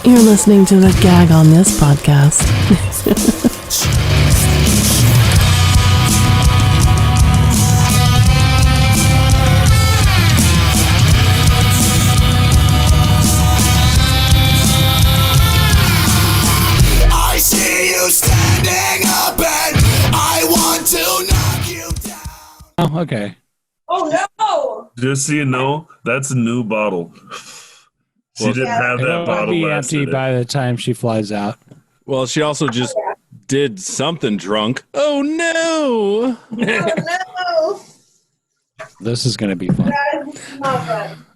You're listening to the Gag On This podcast. I see you standing up and I want to knock you down. Oh, okay. Oh no! Just so you know, that's a new bottle. She didn't have that It'll bottle be last empty day. by the time she flies out. Well, she also just did something drunk. Oh no! Oh no! This is going to be fun. Guys, this is not fun.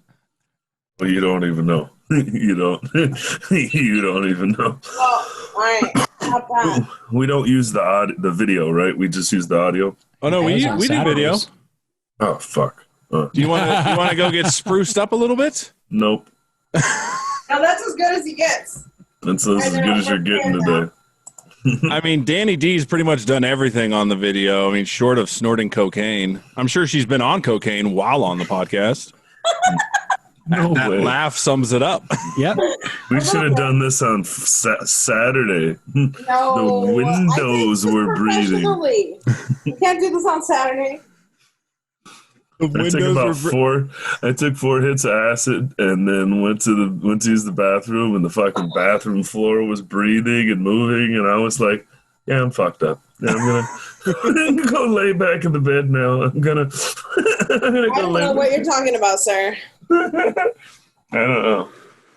Well, you don't even know. You don't. You don't even know. Oh, all right. Not bad. We don't use the video, right? We just use the audio. Oh no, we do video. Oh fuck. Do you want to go get spruced up a little bit? Nope. Now that's as good as he gets. That's as good as you're getting today. I mean, Danny D's pretty much done everything on the video. I mean, short of snorting cocaine. I'm sure she's been on cocaine while on the podcast. No That way. laugh sums it up. Yep. We should have done this on Saturday. No. The windows I think were breathing. professionally. You can't do this on Saturday. I took 4 hits of acid and then went to use the bathroom, and the fucking bathroom floor was breathing and moving, and I was like, yeah, I'm fucked up. Yeah, I'm gonna go lay back in the bed now. I'm gonna I don't know what you're talking about, sir. I don't know.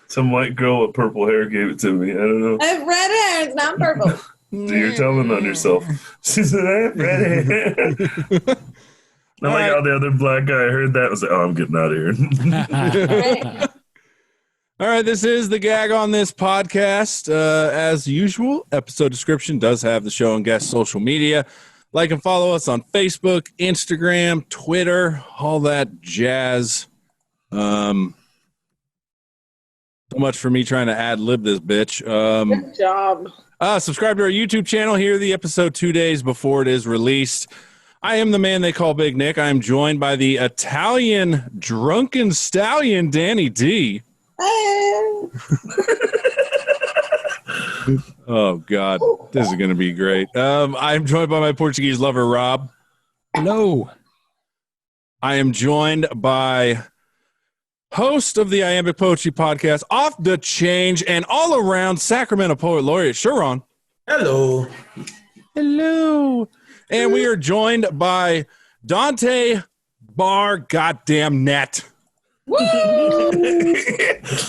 Some white girl with purple hair gave it to me. I don't know. I have red hair. It's not purple. So you're telling on yourself. She said, I have red hair. I like how the other black guy heard that and was like, oh, I'm getting out of here. All right, this is the Gag On This podcast. As usual, episode description does have the show and guest social media. Like and follow us on Facebook, Instagram, Twitter, all that jazz. So much for me trying to ad-lib this bitch. Good job. Subscribe to our YouTube channel. Hear the episode 2 days before it is released. I am the man they call Big Nick. I am joined by the Italian drunken stallion, Danny D. Oh, God. This is going to be great. I'm joined by my Portuguese lover, Rob. Hello. I am joined by host of the Iambic Poetry Podcast, Off the Change, and all-around Sacramento Poet Laureate, Sharon. Hello. Hello. And we are joined by Duante Bar Goddamn Net. Woo!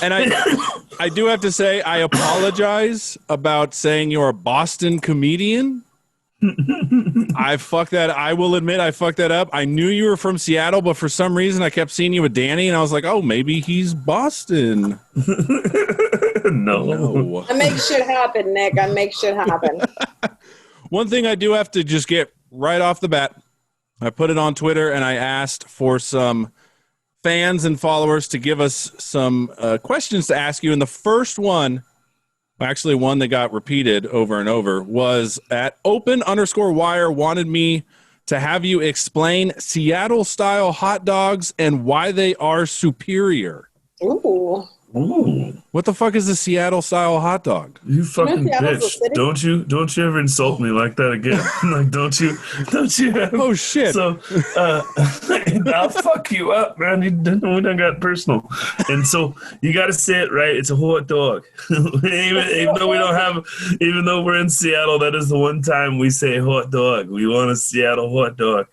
And I do have to say, I apologize about saying you're a Boston comedian. I fucked that. I will admit I fucked that up. I knew you were from Seattle, but for some reason I kept seeing you with Danny, and I was like, oh, maybe he's Boston. No. I make shit happen, Nick. I make shit happen. One thing I do have to just get right off the bat, I put it on Twitter and I asked for some fans and followers to give us some questions to ask you. And the first one, actually one that got repeated over and over, was at open_wire wanted me to have you explain Seattle-style hot dogs and why they are superior. Ooh. Ooh. What the fuck is a Seattle-style hot dog? You fucking Seattle's a bitch. city? Don't you ever insult me like that again. Like, don't you have, Oh, shit. So I'll fuck you up, man. We done got personal. And so you gotta say it right. It's a hot dog. even though we're in Seattle, that is the one time we say hot dog. We want a Seattle hot dog.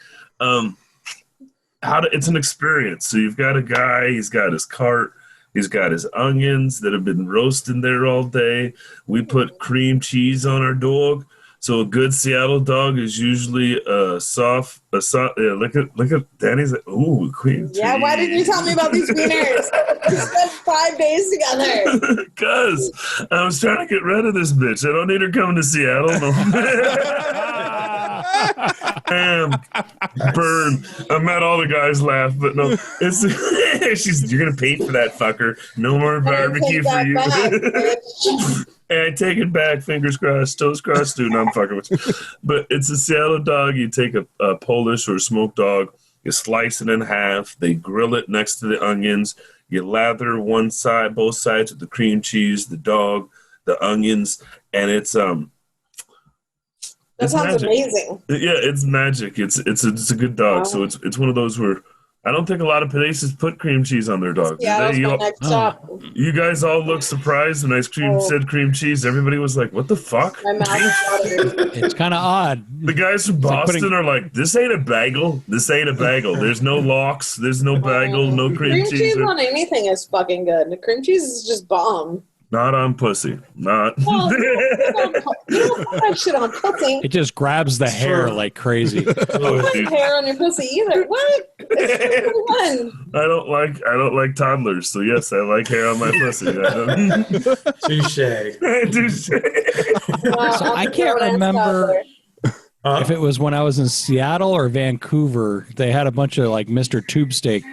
It's an experience. So you've got a guy, he's got his cart. He's got his onions that have been roasting there all day. We put cream cheese on our dog. So a good Seattle dog is usually soft. Yeah, look at Danny's. Ooh, cream cheese. Yeah, why didn't you tell me about these wieners? We spent 5 days together. Because I was trying to get rid of this bitch. I don't need her coming to Seattle. No. Burn. I'm at all the guys laugh, but no. You're gonna pay for that, fucker. No more barbecue for you. Hey, I take it back. Fingers crossed, toes crossed, dude. I'm fucking with you. But it's a Seattle dog. You take a Polish or a smoked dog. You slice it in half. They grill it next to the onions. You lather one side, both sides with the cream cheese, the dog, the onions, and it's That it's sounds magic. amazing. Yeah, it's magic. It's a good dog. Wow. So it's one of those where I don't think a lot of places put cream cheese on their dog. Yeah, that was my next stop. You guys all looked surprised when I said cream cheese. Everybody was like, "What the fuck?" My mouth is watering. It's kind of odd. The guys from like Boston putting- are like, "This ain't a bagel. This ain't a bagel. There's no lox. There's no bagel. No cream cheese. on anything is fucking good. The cream cheese is just bomb. Not on pussy. Not." Well, you don't put that shit on pussy. It just grabs the hair Sure. like crazy. You don't put hair on your pussy either. What? It's fun. I don't like toddlers. So yes, I like hair on my pussy. Touche. So I can't remember if it was when I was in Seattle or Vancouver. They had a bunch of like Mr. Tube Steak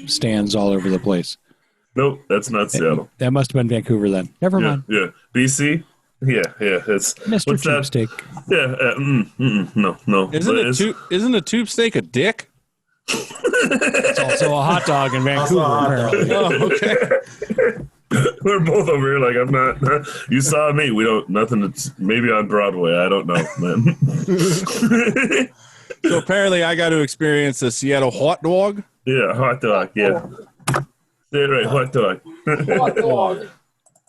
stands all over the place. Nope, that's not Seattle. That must have been Vancouver then. Never Yeah, mind. yeah. BC. Yeah. It's Mr. what's Tube that? Steak. Yeah. No. Isn't a tube steak a dick? It's also a hot dog in Vancouver, apparently. Oh, okay. We're both over here like I'm not. You saw me. We don't. Nothing. That's maybe on Broadway. I don't know, man. So apparently, I got to experience a Seattle hot dog. Yeah, hot dog. Yeah. Say it right. Hot dog. Hot dog.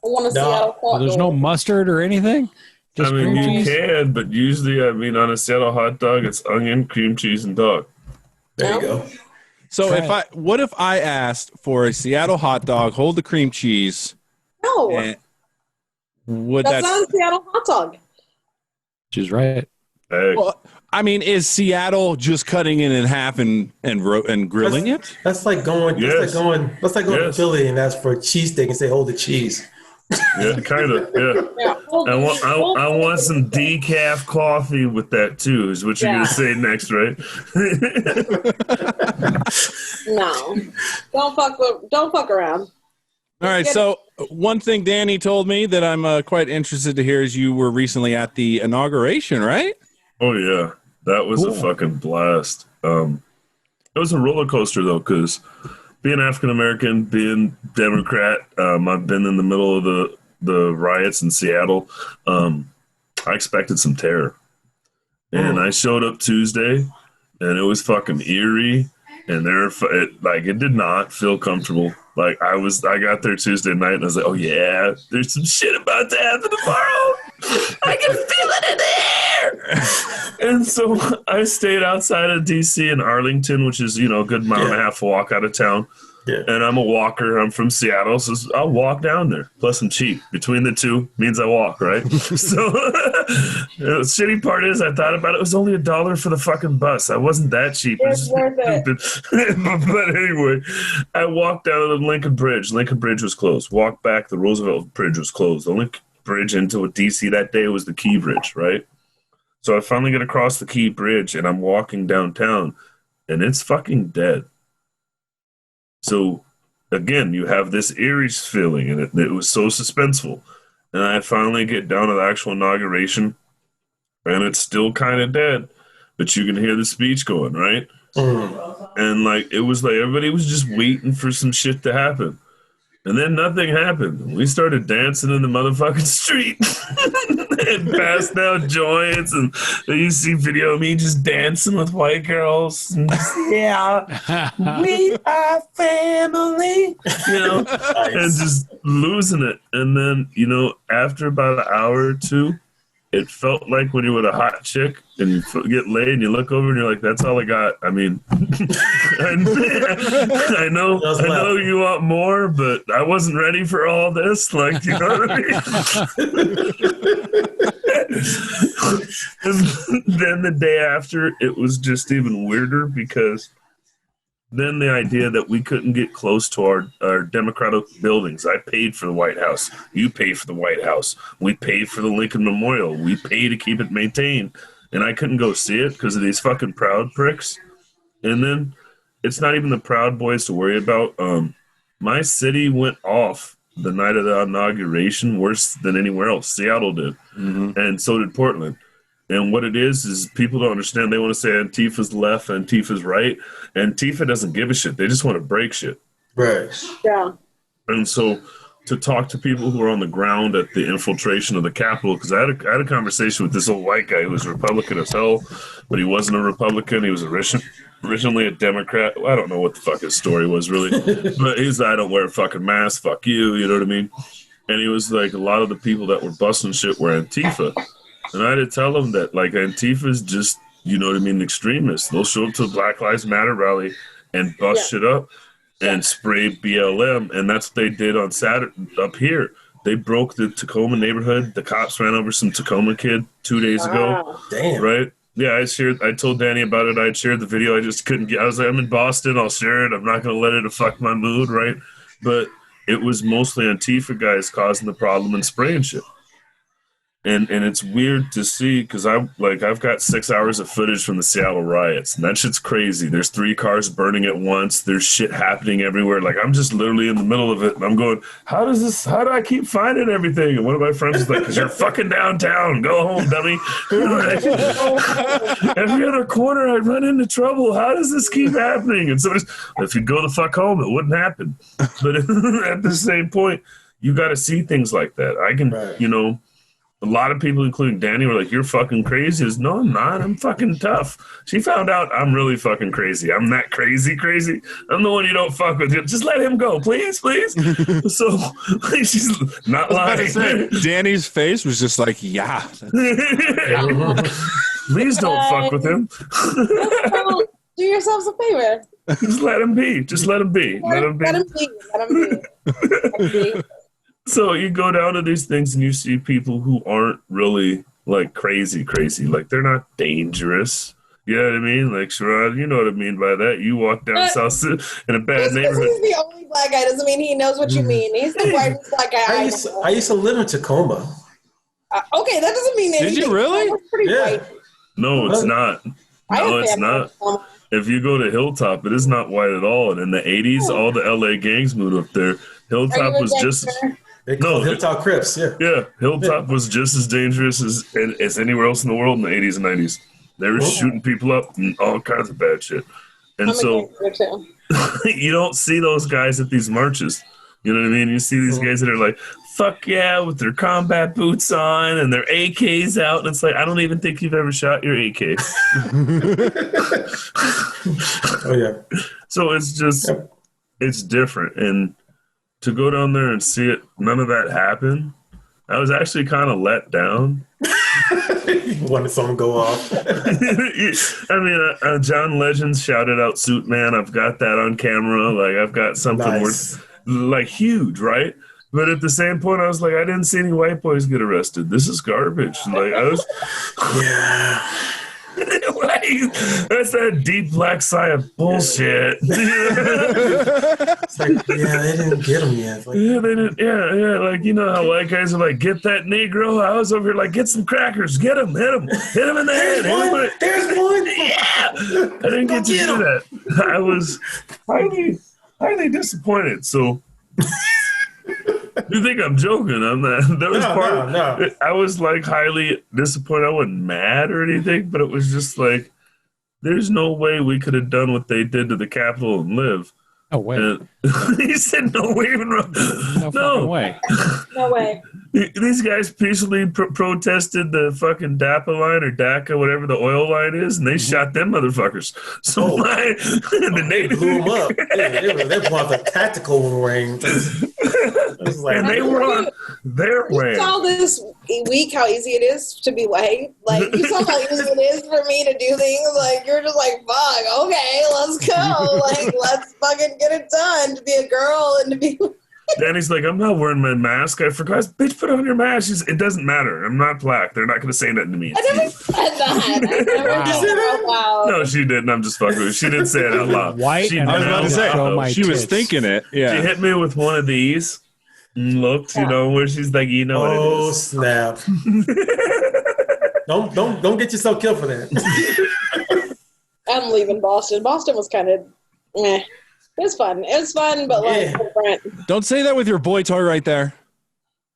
I want to see how hot Well, there's no dog. mustard or anything? Just I mean, cream you cheese? can, but usually, on a Seattle hot dog, it's onion, cream cheese, and dog. There you go. So Try what if I asked for a Seattle hot dog, hold the cream cheese, No, and would that's that? not a Seattle hot dog. She's right. Hey, Well, I mean, is Seattle just cutting it in half and grilling it? That's like going. Yes. That's like going to Yes. Philly and ask for a cheesesteak and say, "Hold the cheese." yeah, kind of. Yeah. Yeah, I want some decaf coffee with that too. Is what you're Yeah. gonna say next, right? No, don't fuck around. All right. So one thing Danny told me that I'm quite interested to hear is you were recently at the inauguration, right? Oh yeah, that was a fucking blast. It was a roller coaster though, because being African American, being Democrat, I've been in the middle of the riots in Seattle. I expected some terror, and I showed up Tuesday, and it was fucking eerie, and it did not feel comfortable. Like I got there Tuesday night, and I was like, oh yeah, there's some shit about to happen tomorrow. I can feel it in the air. And so I stayed outside of DC in Arlington, which is, a good mile and a half walk out of town. Yeah. And I'm a walker. I'm from Seattle, so I'll walk down there. Plus, I'm cheap. Between the two means I walk, right? So the shitty part is, I thought about it. It was only $1 for the fucking bus. I wasn't that cheap. It's worth it. Stupid. But anyway, I walked down to the Lincoln Bridge. Lincoln Bridge was closed. Walked back. The Roosevelt Bridge was closed. The only bridge into DC that day was the Key Bridge, right? So I finally get across the Key Bridge, and I'm walking downtown, and it's fucking dead. So, again, you have this eerie feeling, and it was so suspenseful. And I finally get down to the actual inauguration, and it's still kind of dead, but you can hear the speech going, right? And, it was like everybody was just waiting for some shit to happen. And then nothing happened. We started dancing in the motherfucking street and passed out joints. And you see video of me just dancing with white girls. And yeah, we are family, and just losing it. And then, after about an hour or two, it felt like when you're with a hot chick and you get laid and you look over and you're like, that's all I got. I mean, I know you want more, but I wasn't ready for all this. You know what I mean? And then the day after, it was just even weirder because then the idea that we couldn't get close to our Democratic buildings. I paid for the White House. You pay for the White House. We paid for the Lincoln Memorial. We pay to keep it maintained. And I couldn't go see it because of these fucking Proud pricks. And then it's not even the Proud Boys to worry about. My city went off the night of the inauguration worse than anywhere else. Seattle did. Mm-hmm. And so did Portland. And what it is people don't understand. They want to say Antifa's left, Antifa's right. Antifa doesn't give a shit. They just want to break shit. Right. Yeah. And so to talk to people who are on the ground at the infiltration of the Capitol, because I had a conversation with this old white guy who was Republican as hell, but he wasn't a Republican. He was originally a Democrat. I don't know what the fuck his story was really, but he's I don't wear a fucking mask. Fuck you. You know what I mean? And he was like, a lot of the people that were busting shit were Antifa. And I had to tell him that, like, Antifa is just, you know what I mean, extremists. They'll show up to a Black Lives Matter rally and bust shit up and spray BLM. And that's what they did on Saturday up here. They broke the Tacoma neighborhood. The cops ran over some Tacoma kid 2 days ago. Damn. Right? Yeah, I told Danny about it. I'd shared the video. I just couldn't get, I was like, I'm in Boston. I'll share it. I'm not going to let it affect my mood, right? But it was mostly Antifa guys causing the problem and spraying shit. And it's weird to see because I've got 6 hours of footage from the Seattle riots, and that shit's crazy. There's 3 cars burning at once. There's shit happening everywhere. Like, I'm just literally in the middle of it, and I'm going, how do I keep finding everything? And one of my friends is like, because you're fucking downtown. Go home, dummy. Every other corner, I run into trouble. How does this keep happening? And somebody's, if you go the fuck home, it wouldn't happen. But at the same point, you got to see things like that. I can, you know, a lot of people, including Danny, were like, you're fucking crazy. No, I'm not. I'm fucking tough. She found out I'm really fucking crazy. I'm not crazy. I'm the one you don't fuck with. Just let him go, please. So she's not lying. Danny's face was just like, yeah. Please don't fuck with him. Do yourselves a favor. Just let him be. Let him be. So you go down to these things and you see people who aren't really like crazy. Like, they're not dangerous. You know what I mean? Like, Sherrod, you know what I mean by that. You walk down South in a bad neighborhood. He's the only black guy doesn't mean he knows what you mean. He's the whitest black guy. I used to live in Tacoma. Okay, that doesn't mean anything. Did you really? Pretty white. No, it's not. No, it's not. If you go to Hilltop, it is not white at all. And in the 80s, all the LA gangs moved up there. Hilltop was just... They call Hilltop Crips, Yeah, Hilltop was just as dangerous as anywhere else in the world in the 80s and 90s. They were shooting people up and all kinds of bad shit. And so you don't see those guys at these marches. You know what I mean? You see these guys that are like, fuck yeah, with their combat boots on and their AKs out. And it's like, I don't even think you've ever shot your AK. Oh, yeah. So it's just, it's different. And to go down there and see it, none of that happened. I was actually kind of let down. You wanted someone to go off. I mean, John Legend shouted out "Suit Man." I've got that on camera. Like, I've got something Nice. like huge, right? But at the same point, I was like, I didn't see any white boys get arrested. This is garbage. Like, I was, Yeah. like, that's that deep black sigh of bullshit. It's like, yeah, they didn't get him yet. Like, Yeah, they did. Yeah. Like, you know how white guys are like, get that Negro. I was over here like, get some crackers, get him, hit him in the head. there's one. Yeah, I didn't get to do that. I was highly disappointed. So, you think I'm joking? I'm not. There was No. I was like highly disappointed. I wasn't mad or anything, but it was just like, there's no way we could have done what they did to the Capitol and live. Oh, wait. He said no way. No fucking way. No way. These guys peacefully protested the fucking DAPA line or DACA, whatever the oil line is, and they shot them motherfuckers. So the native Blew him up. Yeah, they brought the tactical ring. Like, and they were on their way. You saw this week how easy it is to be white. Like, you saw how easy it is for me to do things. Like, you're just like, fuck, okay, let's go. Like, let's fucking get it done to be a girl and to be. Danny's like, I'm not wearing my mask. I forgot. Bitch, put on your mask. She's, it doesn't matter. I'm not black. They're not going to say nothing to me. I never said that. I never said it out loud. No, she didn't. I'm just fucking with her. She didn't say it out loud. White. She And I was about to say, show my she was tits. thinking it. Yeah. She hit me with one of these. Looked, you know, where she's like, you know what it is. snap. Don't get yourself killed for that. I'm leaving Boston. Boston was kind of, It was fun. It was fun, but like different. Don't say that with your boy toy right there.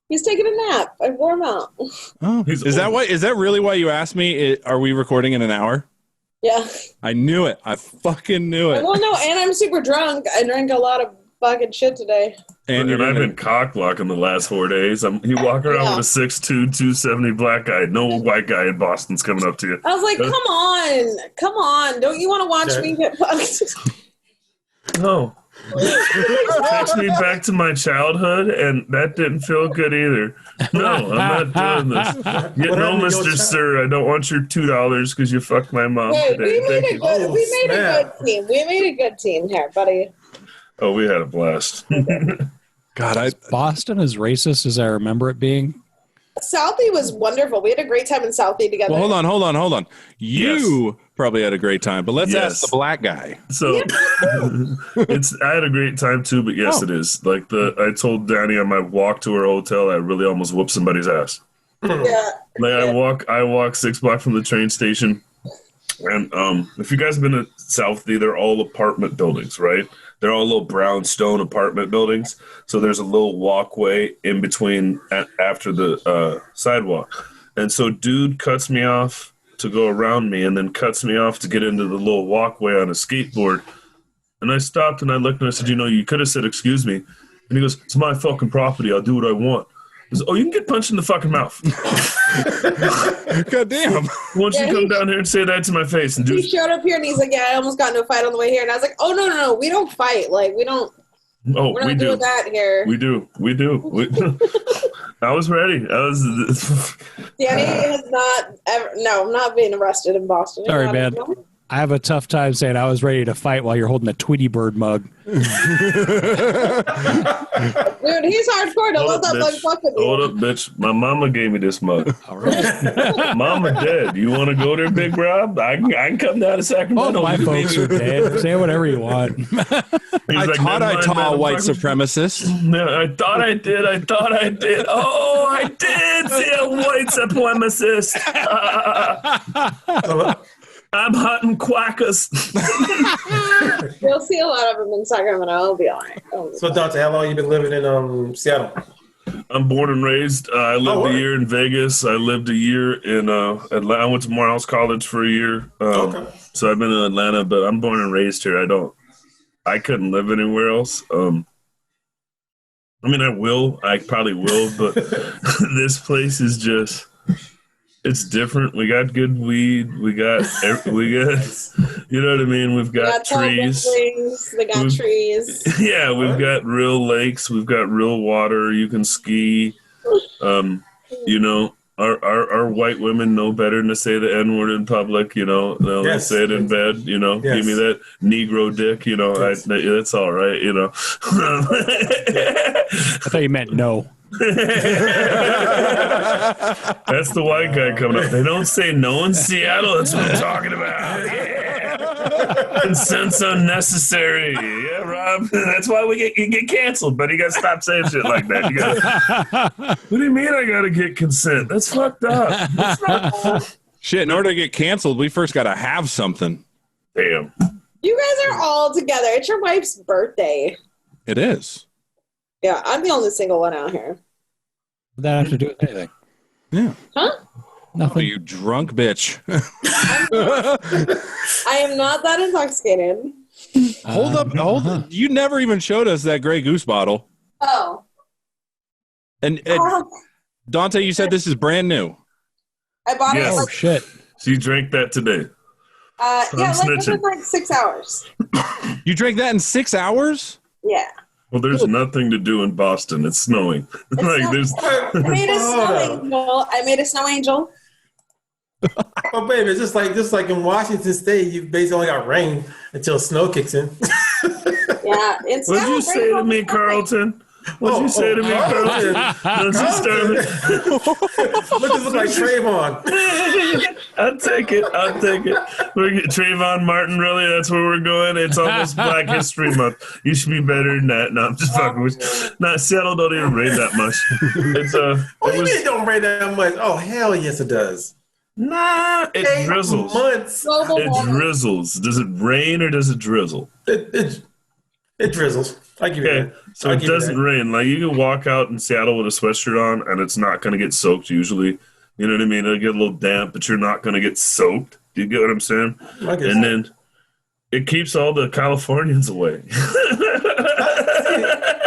He's taking a nap. I wore him out. Oh, He's is that old. why? Is that really why you asked me? Are we recording in an hour? Yeah. I knew it. I fucking knew it. Well, no, and I'm super drunk. I drank a lot of fucking shit today. And I've been cock blocking the last 4 days. He walk around with a 6'2", 270 black guy. No white guy in Boston's coming up to you. I was like, come on. Don't you want to watch me get fucked? No. Takes me back to my childhood, and that didn't feel good either. No, I'm not doing this. No, Mr. Sir, I don't want your $2 because you fucked my mom today. We made a good team. We made a good team here, buddy. Oh, we had a blast. God, Boston as racist as I remember it being. Southie was wonderful. We had a great time in Southie together. Well, hold on. You probably had a great time, but let's ask the black guy. So I had a great time too, but yes, it is. Like I told Danny on my walk to her hotel, I really almost whooped somebody's ass. Yeah. Like I walk 6 blocks from the train station, and if you guys have been to Southie, they're all apartment buildings, right? They're all little brownstone apartment buildings. So there's a little walkway in between after the sidewalk. And so dude cuts me off to go around me and then cuts me off to get into the little walkway on a skateboard. And I stopped and I looked and I said, you could have said, excuse me. And he goes, it's my fucking property. I'll do what I want. I said, you can get punched in the fucking mouth. God damn. Why don't you come down here and say that to my face? And he showed up here and he's like, I almost got into a fight on the way here. And I was like, no, we don't fight. Like, we don't. Oh, we're not doing that here. We do. I was ready. Danny has not ever. No, I'm not being arrested in Boston. Sorry, man. I have a tough time saying I was ready to fight while you're holding a Tweety Bird mug. Dude, he's hardcore. Don't let that mug fuck with me. Hold up, bitch. My mama gave me this mug. All right. Mama dead. You want to go there, Big Rob? I can come down to Sacramento. Oh, my folks are dead. Say whatever you want. I thought I taught a white supremacist. No, I thought I did. Oh, I did see a white supremacist. I'm hunting quackers. You'll see a lot of them in Sacramento. I'll be all right. So, Duante, how long you been living in Seattle? I'm born and raised. I lived a year in Vegas. I lived a year in Atlanta. I went to Morehouse College for a year. So I've been in Atlanta, but I'm born and raised here. I couldn't live anywhere else. I mean, I probably will, but this place is just... It's different. We got good weed. We got, you know what I mean? We've got trees. We got trees. Yeah, we've got real lakes. We've got real water. You can ski. Our white women know better than to say the N-word in public. They'll say it in bed. Give me that Negro dick. That's all right. I thought you meant no. That's the white guy coming up. They don't say no in Seattle. That's what I'm talking about. Yeah. Consent's unnecessary. Yeah, Rob. That's why you get canceled, but you got to stop saying shit like that. What do you mean I got to get consent? That's fucked up. That's not... Shit, in order to get canceled, we first got to have something. Damn. You guys are all together. It's your wife's birthday. It is. Yeah, I'm the only single one out here. What that have to do with anything? Yeah. Huh? Nothing. Oh, you drunk bitch. I am not that intoxicated. Hold up. You never even showed us that Grey Goose bottle. Oh. And Duante, you said this is brand new. I bought it. Oh, shit. So you drank that today? Within like 6 hours. You drank that in 6 hours? Yeah. Well, there's nothing to do in Boston. It's snowing. I made a snow angel. I made a snow angel. Oh, baby, it's just like in Washington State, you basically only got rain until snow kicks in. Yeah, it's. What'd you say to me, Carlton? What'd you say to me, Carlton? Don't you start me. Look like Trayvon. I'll take it. We're Trayvon Martin, really? That's where we're going? It's almost Black History Month. You should be better than that. No, I'm just fucking with you. No, Seattle don't even rain that much. It's What do you mean it don't rain that much? Oh, hell yes it does. Nah, it drizzles. Months. It drizzles. Does it rain or does it drizzle? It drizzles. I give you that. So it doesn't rain. Like, you can walk out in Seattle with a sweatshirt on, and it's not going to get soaked usually. You know what I mean? It'll get a little damp, but you're not going to get soaked. Do you get what I'm saying? It keeps all the Californians away.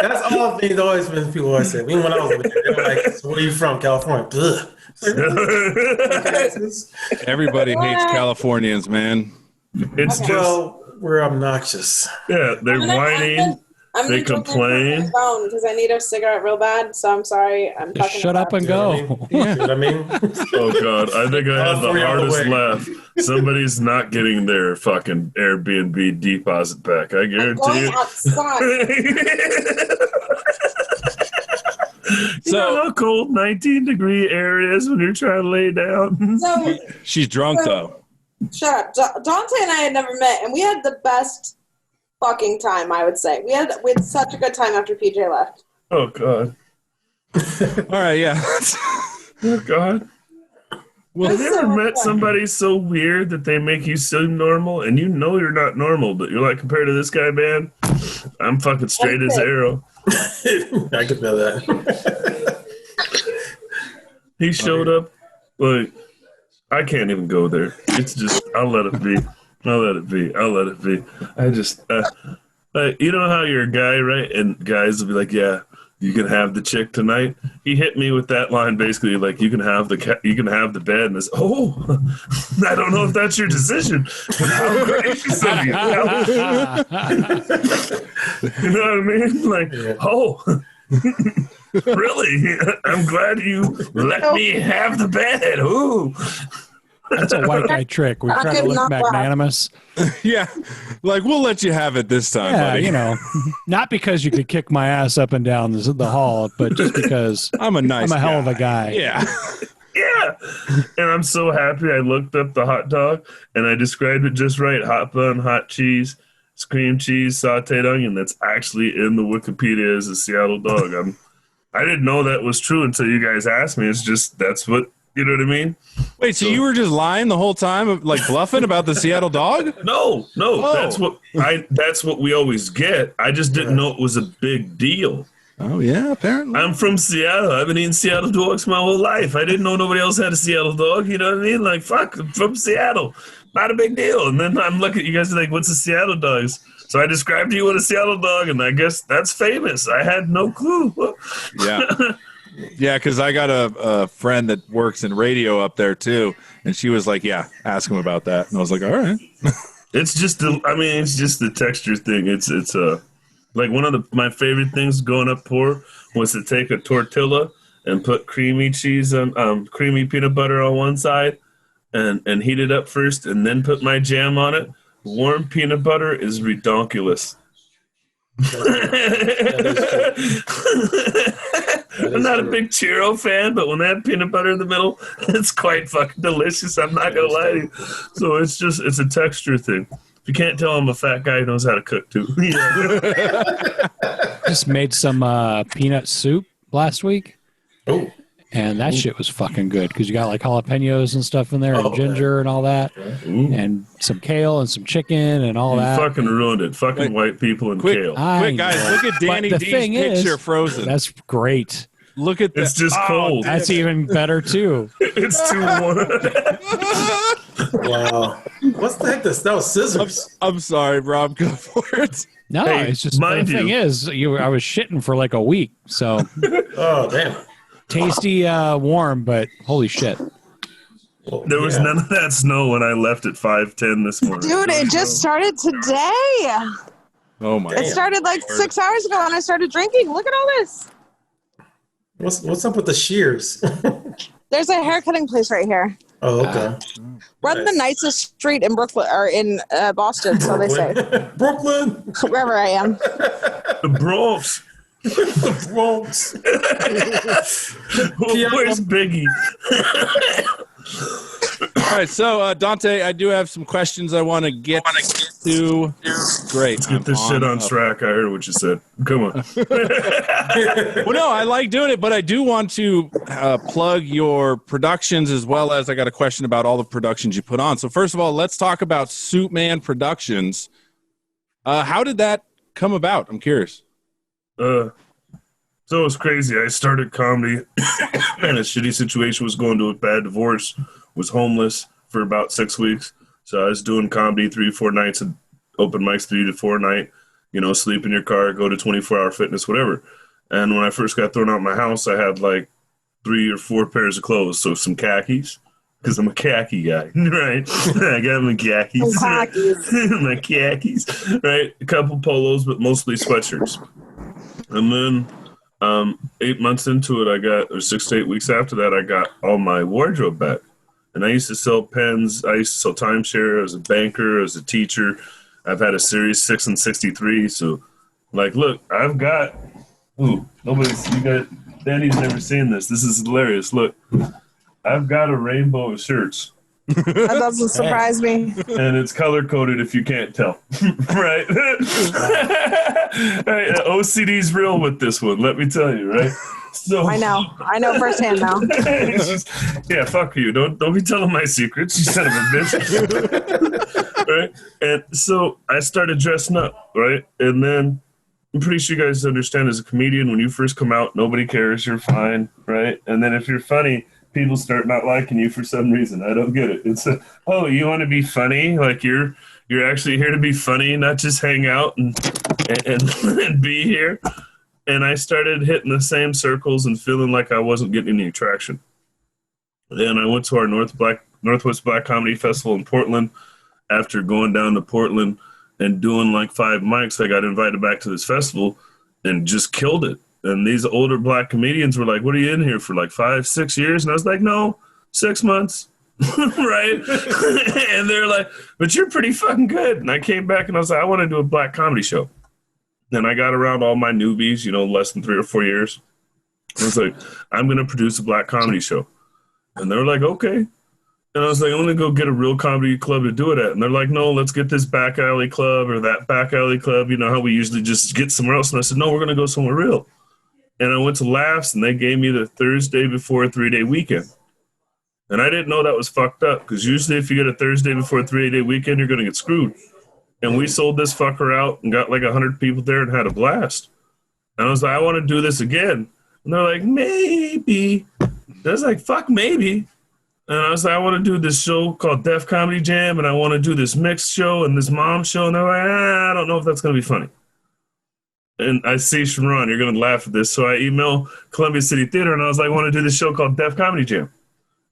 That's all things always been people always say. Even when I was over there, they were like, "So where are you from? California?" Ugh. Everybody hates Californians, man. It's just we're obnoxious. yeah, they're whining. They complain. Because I need a cigarette real bad, so I'm sorry. I'm Just talking. shut up and go. You know what I mean? Oh God, I think I had the hardest laugh. Somebody's not getting their fucking Airbnb deposit back. I guarantee you. You know how cold 19-degree air is when you're trying to lay down. So She's drunk though. shut up. Dante and I had never met, and we had the best fucking time. I would say we had such a good time after PJ left. Oh God. All right, yeah. Oh God. Well, have you ever met somebody so weird that they make you so normal, and you know you're not normal, but you're like, compared to this guy, man, I'm fucking straight as arrow. I could know that. He showed up, like, I can't even go there. It's just, I'll let it be. I just, you know how you're a guy, right? And guys will be like, yeah, you can have the chick tonight. He hit me with that line, basically, like, you can have the bed. And it's, oh, I don't know if that's your decision. How gracious of you. You know what I mean? Like, oh, really? I'm glad you let me have the bed. Ooh. That's a white guy trick. We try to look magnanimous. Yeah, like we'll let you have it this time, Yeah, buddy. you know, not because you could kick my ass up and down the hall, but just because I'm a hell of a guy. Yeah. Yeah. And I'm so happy I looked up the hot dog and I described it just right. Hot bun, hot cheese, cream cheese, sauteed onion. That's actually in the Wikipedia as a Seattle dog. I didn't know that was true until you guys asked me. It's just, that's what, you know what I mean? Wait, so you were just lying the whole time, like bluffing about the Seattle dog? No, Oh. that's what we always get. I just didn't know it was a big deal. Oh, yeah, apparently. I'm from Seattle. I've been eating Seattle dogs my whole life. I didn't know nobody else had a Seattle dog. You know what I mean? Like, fuck, I'm from Seattle. Not a big deal. And then I'm looking at you guys like, what's a Seattle dog? So I described to you what a Seattle dog, and I guess that's famous. I had no clue. Yeah. Yeah, because I got a friend that works in radio up there, too. And she was like, yeah, ask him about that. And I was like, all right. It's just the texture thing. It's like one of my favorite things growing up poor was to take a tortilla and put creamy cheese on creamy peanut butter on one side and heat it up first and then put my jam on it. Warm peanut butter is redonkulous. I'm not a big churro fan, but when they have peanut butter in the middle, it's quite fucking delicious. I'm not gonna lie to you. So it's a texture thing. If you can't tell, I'm a fat guy who knows how to cook too. Just made some peanut soup last week. Oh. And that shit was fucking good because you got like jalapenos and stuff in there and ginger and all that and some kale and some chicken and all that. You fucking ruined it. Fucking white people and kale. Quick, guys, look at Danny D's picture frozen. That's great. Look at that. It's just cold. That's even better too. It's too warm. Wow. What's the heck? That was scissors. I'm sorry, Rob. Go for it. No, Hey, it's just mind the thing you- is, I was shitting for like a week, so Oh, damn. tasty, warm, but holy shit. Well, There was none of that snow when I left at 5:10 this morning. Dude, it just started today. Oh, my It started like 6 hours ago and I started drinking. Look at all this. What's up with the shears? There's a haircutting place right here. Oh, okay. We're on the nicest street in Brooklyn or in Boston, so they say. Brooklyn. Wherever I am. The Bronx. Bronx. Where's Biggie? All right, so Dante, I do have some questions I want to get to. Great. Let's get this shit on track. I heard what you said. Come on. Well, no, I like doing it, but I do want to plug your productions as well as I got a question about all the productions you put on. So first of all, let's talk about Suit Man Productions. How did that come about? I'm curious. So it was crazy. I started comedy and a shitty situation was going to a bad divorce, was homeless for about 6 weeks. So I was doing comedy 3-4 nights a open mics 3 to 4 a night, you know, sleep in your car, go to 24-hour fitness, whatever. And when I first got thrown out of my house, I had like 3 or 4 pairs of clothes. So some khakis, because I'm a khaki guy, right? I got my khakis. My khakis, right? A couple polos, but mostly sweatshirts. And then 8 months into it, or 6 to 8 weeks after that, I got all my wardrobe back. And I used to sell pens. I used to sell timeshare as a banker, as a teacher. I've had a Series 6 and 63. So, like, look, I've got... Ooh, Danny's never seen this. This is hilarious. Look, I've got a rainbow of shirts. That doesn't surprise me. And it's color-coded if you can't tell. Right? OCD's real with this one, let me tell you, right? So I know firsthand now. Yeah, fuck you. Don't be telling my secrets, you son of a bitch. Right? And so I started dressing up, right? And then I'm pretty sure you guys understand, as a comedian, when you first come out, nobody cares, you're fine, right? And then if you're funny, people start not liking you for some reason. I don't get it. It's oh, you want to be funny? Like you're actually here to be funny, not just hang out and be here. And I started hitting the same circles and feeling like I wasn't getting any traction. Then I went to our Northwest Black Comedy Festival in Portland. After going down to Portland and doing like 5 mics, I got invited back to this festival and just killed it. And these older black comedians were like, what are you in here for, like 5, 6 years? And I was like, no, 6 months. Right? And they're like, but you're pretty fucking good. And I came back and I was like, I want to do a black comedy show. And I got around all my newbies, you know, less than 3 or 4 years. I was like, I'm going to produce a black comedy show. And they were like, okay. And I was like, I'm going to go get a real comedy club to do it at. And they're like, no, let's get this back alley club or that back alley club. You know how we usually just get somewhere else. And I said, no, we're going to go somewhere real. And I went to Laughs, and they gave me the Thursday before a 3-day weekend. And I didn't know that was fucked up, because usually if you get a Thursday before a 3-day weekend, you're going to get screwed. And we sold this fucker out and got like 100 people there and had a blast. And I was like, I want to do this again. And they're like, maybe. And I was like, fuck, maybe. And I was like, I want to do this show called Def Comedy Jam, and I want to do this mixed show and this mom show. And they're like, I don't know if that's going to be funny. And I see, Sharon, you're going to laugh at this. So I email Columbia City Theater, and I was like, I want to do this show called Def Comedy Jam.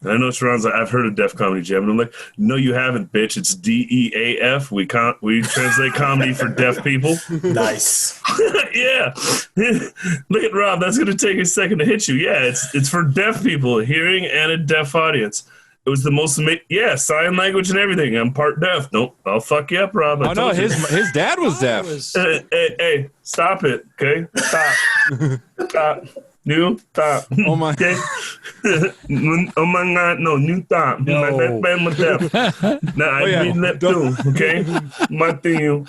And I know Sharon's like, I've heard of Def Comedy Jam. And I'm like, no, you haven't, bitch. It's DEAF. We translate comedy for deaf people. Nice. Yeah. Look at Rob. That's going to take a second to hit you. Yeah, it's for deaf people, a hearing and a deaf audience. It was the most amazing. Yeah, sign language and everything. I'm part deaf. Nope, I'll fuck you up, Rob. Oh, no, his dad was deaf. Hey, stop it, okay? Stop. Stop. New top. Oh, my. Okay? Oh, my God. No, new top. No. My best friend was deaf. Now, I need that too, okay? Martinho.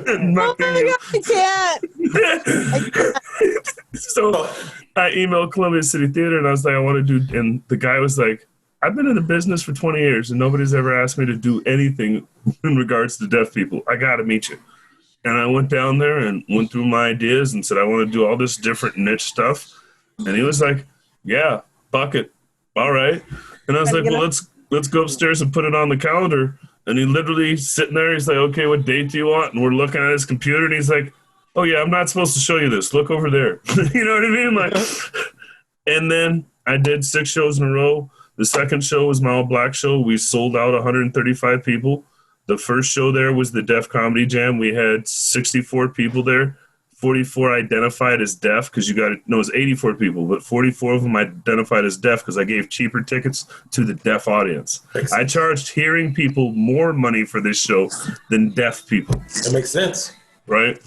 Oh my God, I can't. So I emailed Columbia City Theater, and I was like, I want to do, and the guy was like, I've been in the business for 20 years, and nobody's ever asked me to do anything in regards to deaf people. I got to meet you. And I went down there and went through my ideas and said, I want to do all this different niche stuff. And he was like, yeah, fuck it. All right. And I was like, well, let's go upstairs and put it on the calendar. And he literally sitting there, he's like, okay, what date do you want? And we're looking at his computer, and he's like, oh, yeah, I'm not supposed to show you this. Look over there. You know what I mean? Like, and then I did 6 shows in a row. The second show was my all-black show. We sold out 135 people. The first show there was the Def Comedy Jam. We had 64 people there. 44 identified as deaf, because it was 84 people, but 44 of them identified as deaf because I gave cheaper tickets to the deaf audience. I charged hearing people more money for this show than deaf people. That makes sense. Right?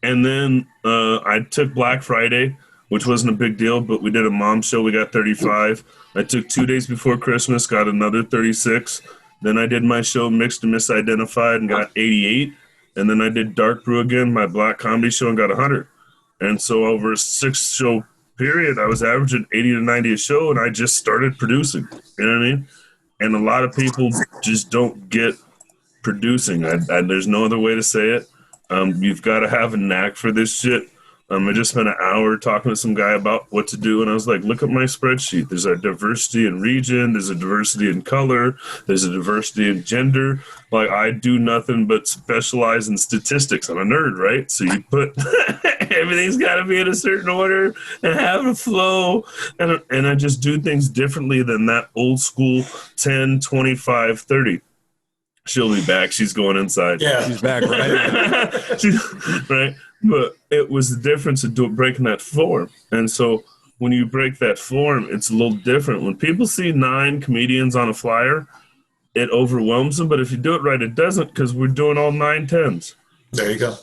And then I took Black Friday, which wasn't a big deal, but we did a mom show. We got 35. I took 2 days before Christmas, got another 36. Then I did my show Mixed and Misidentified and got 88. And then I did Dark Brew again, my black comedy show, and got 100. And so over a 6-show period, I was averaging 80 to 90 a show, and I just started producing. You know what I mean? And a lot of people just don't get producing. There's no other way to say it. You've got to have a knack for this shit. I just spent an hour talking to some guy about what to do, and I was like, look at my spreadsheet. There's a diversity in region, there's a diversity in color, there's a diversity in gender. Like, I do nothing but specialize in statistics. I'm a nerd, right? So you put everything's got to be in a certain order and have a flow, and I just do things differently than that old school 10, 25, 30. She'll be back. She's going inside. Yeah. She's back, right? Right. But it was the difference of breaking that form. And so when you break that form, it's a little different. When people see 9 comedians on a flyer, it overwhelms them. But if you do it right, it doesn't, because we're doing all 9 10s. There you go.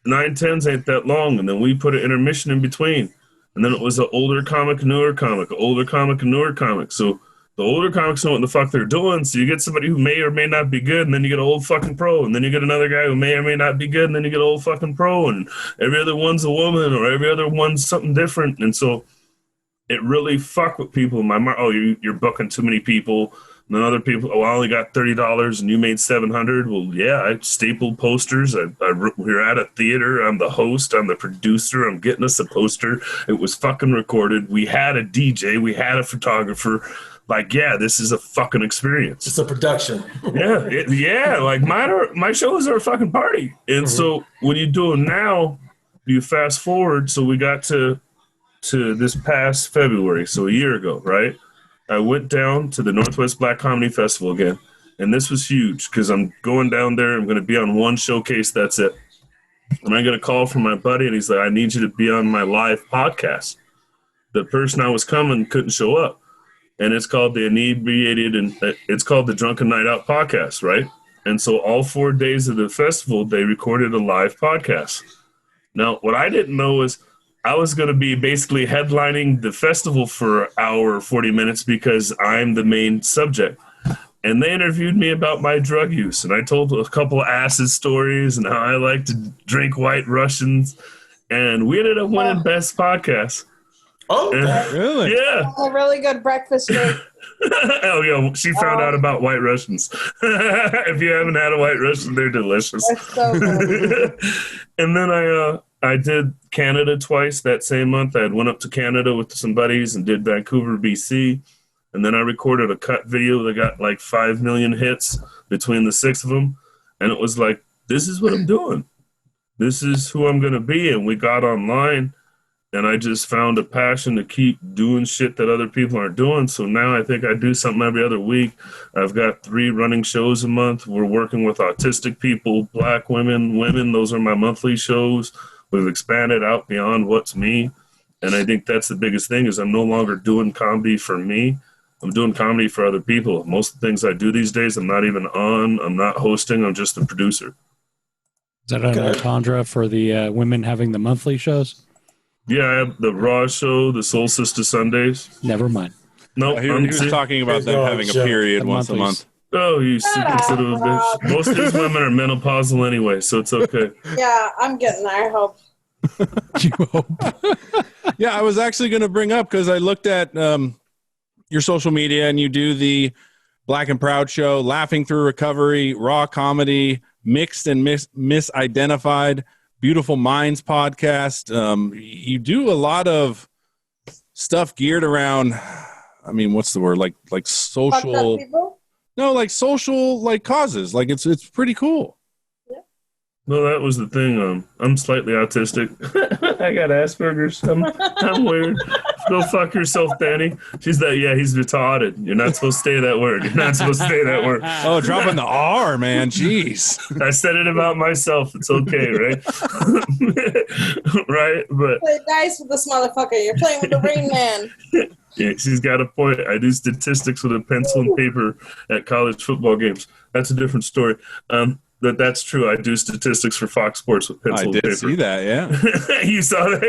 9 10s ain't that long. And then we put an intermission in between. And then it was an older comic, newer comic, older comic, newer comic. So the older comics know what the fuck they're doing, so you get somebody who may or may not be good, and then you get an old fucking pro, and then you get another guy who may or may not be good, and then you get an old fucking pro, and every other one's a woman, or every other one's something different. And so it really fucked with people in my mind. Oh, you're booking too many people. And then other people, oh, I only got $30 and you made $700. Well, yeah, I stapled posters. We're at a theater. I'm the host. I'm the producer. I'm getting us a poster. It was fucking recorded. We had a DJ. We had a photographer. Like, yeah, this is a fucking experience. It's a production. Yeah. Like my shows are a fucking party. And so when you do them now, you fast forward. So we got to this past February, so a year ago, right? I went down to the Northwest Black Comedy Festival again. And this was huge because I'm going down there. I'm going to be on one showcase. That's it. And I get a call from my buddy, and he's like, I need you to be on my live podcast. The person I was coming couldn't show up. And it's called the Inebriated, and it's called the Drunken Night Out podcast, right? And so all 4 days of the festival, they recorded a live podcast. Now, what I didn't know is I was going to be basically headlining the festival for an hour or 40 minutes because I'm the main subject. And they interviewed me about my drug use, and I told a couple of acid stories and how I like to drink White Russians, and we ended up winning Best Podcast. Oh, really? Yeah. A really good breakfast drink. Oh, yeah. She found out about White Russians. If you haven't had a White Russian, they're delicious. They're so good. And then I did Canada twice that same month. I went up to Canada with some buddies and did Vancouver, BC. And then I recorded a cut video that got like 5 million hits between the 6 of them. And it was like, this is what I'm doing. This is who I'm going to be. And we got online. And I just found a passion to keep doing shit that other people aren't doing. So now I think I do something every other week. I've got 3 running shows a month. We're working with autistic people, Black women. Those are my monthly shows. We've expanded out beyond what's me. And I think that's the biggest thing is I'm no longer doing comedy for me. I'm doing comedy for other people. Most of the things I do these days, I'm not even on. I'm not hosting. I'm just a producer. Is that an entendre for the women having the monthly shows? Yeah, I have the Raw show, the Soul Sister Sundays. Never mind. No, He was talking about them having a period once a month. Oh, you consider a bitch. Most of these women are menopausal anyway, so it's okay. Yeah, I'm getting there, I hope. You hope. Yeah, I was actually going to bring up because I looked at your social media and you do the Black and Proud show, Laughing Through Recovery, Raw Comedy, Mixed and Misidentified, Beautiful Minds podcast. You do a lot of stuff geared around, I mean, what's the word? Like social, no, like social, like causes. Like it's pretty cool. No, that was the thing. I'm slightly autistic. I got Asperger's. I'm weird. Go fuck yourself, Danny. She's like, yeah, he's retarded. You're not supposed to say that word. You're not supposed to say that word. Oh, dropping the R, man. Jeez. I said it about myself. It's okay, right? Right? But Play dice with this motherfucker. You're playing with the Rain Man. yeah, she's got a point. I do statistics with a pencil and paper at college football games. That's a different story. That's true. I do statistics for Fox Sports with pencil and paper. I did see that, yeah. You saw that?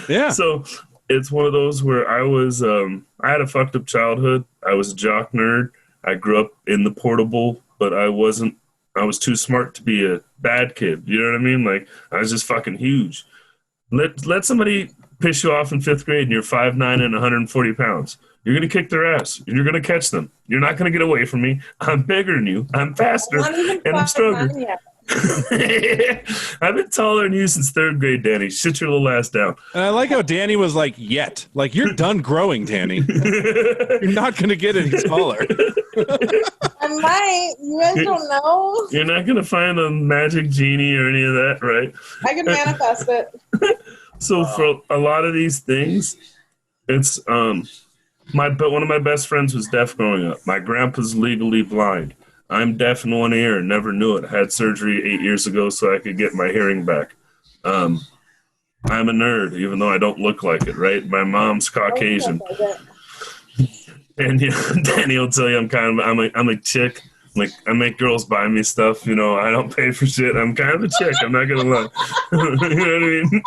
Yeah. Yeah. So it's one of those where I was, I had a fucked up childhood. I was a jock nerd. I grew up in the portable, but I was too smart to be a bad kid. You know what I mean? Like, I was just fucking huge. Let somebody piss you off in 5th grade and you're 5'9" and 140 pounds. You're going to kick their ass, and you're going to catch them. You're not going to get away from me. I'm bigger than you. I'm faster, and I'm stronger. I've been taller than you since 3rd grade, Danny. Shit your little ass down. And I like how Danny was like, yet. Like, you're done growing, Danny. You're not going to get any taller. I might. You guys don't know. You're not going to find a magic genie or any of that, right? I can manifest it. So for a lot of these things, it's one of my best friends was deaf growing up. My grandpa's legally blind. I'm deaf in one ear and never knew it. I had surgery 8 years ago so I could get my hearing back. I'm a nerd, even though I don't look like it, right? My mom's Caucasian. And Danny will tell you I'm a chick. Like, I make girls buy me stuff, you know, I don't pay for shit. I'm kind of a chick, I'm not gonna lie. You know what I mean?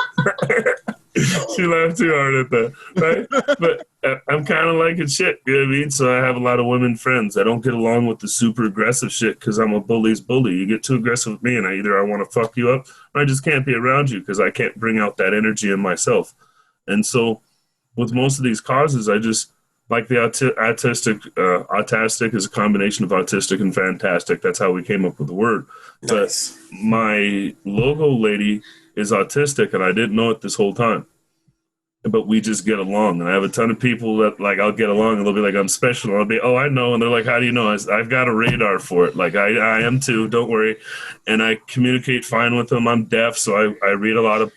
She laughed too hard at that, right? But I'm kind of like a chick, you know what I mean? So I have a lot of women friends. I don't get along with the super aggressive shit because I'm a bully's bully. You get too aggressive with me and I want to fuck you up or I just can't be around you because I can't bring out that energy in myself. And so with most of these causes, I just, like the autistic is a combination of autistic and fantastic. That's how we came up with the word. Nice. But my logo lady is autistic, and I didn't know it this whole time. But we just get along, and I have a ton of people that, like, I'll get along, and they'll be like, I'm special. And I'll be, oh, I know. And they're like, how do you know? I've got a radar for it. Like, I am too. Don't worry. And I communicate fine with them. I'm deaf, so I read a lot of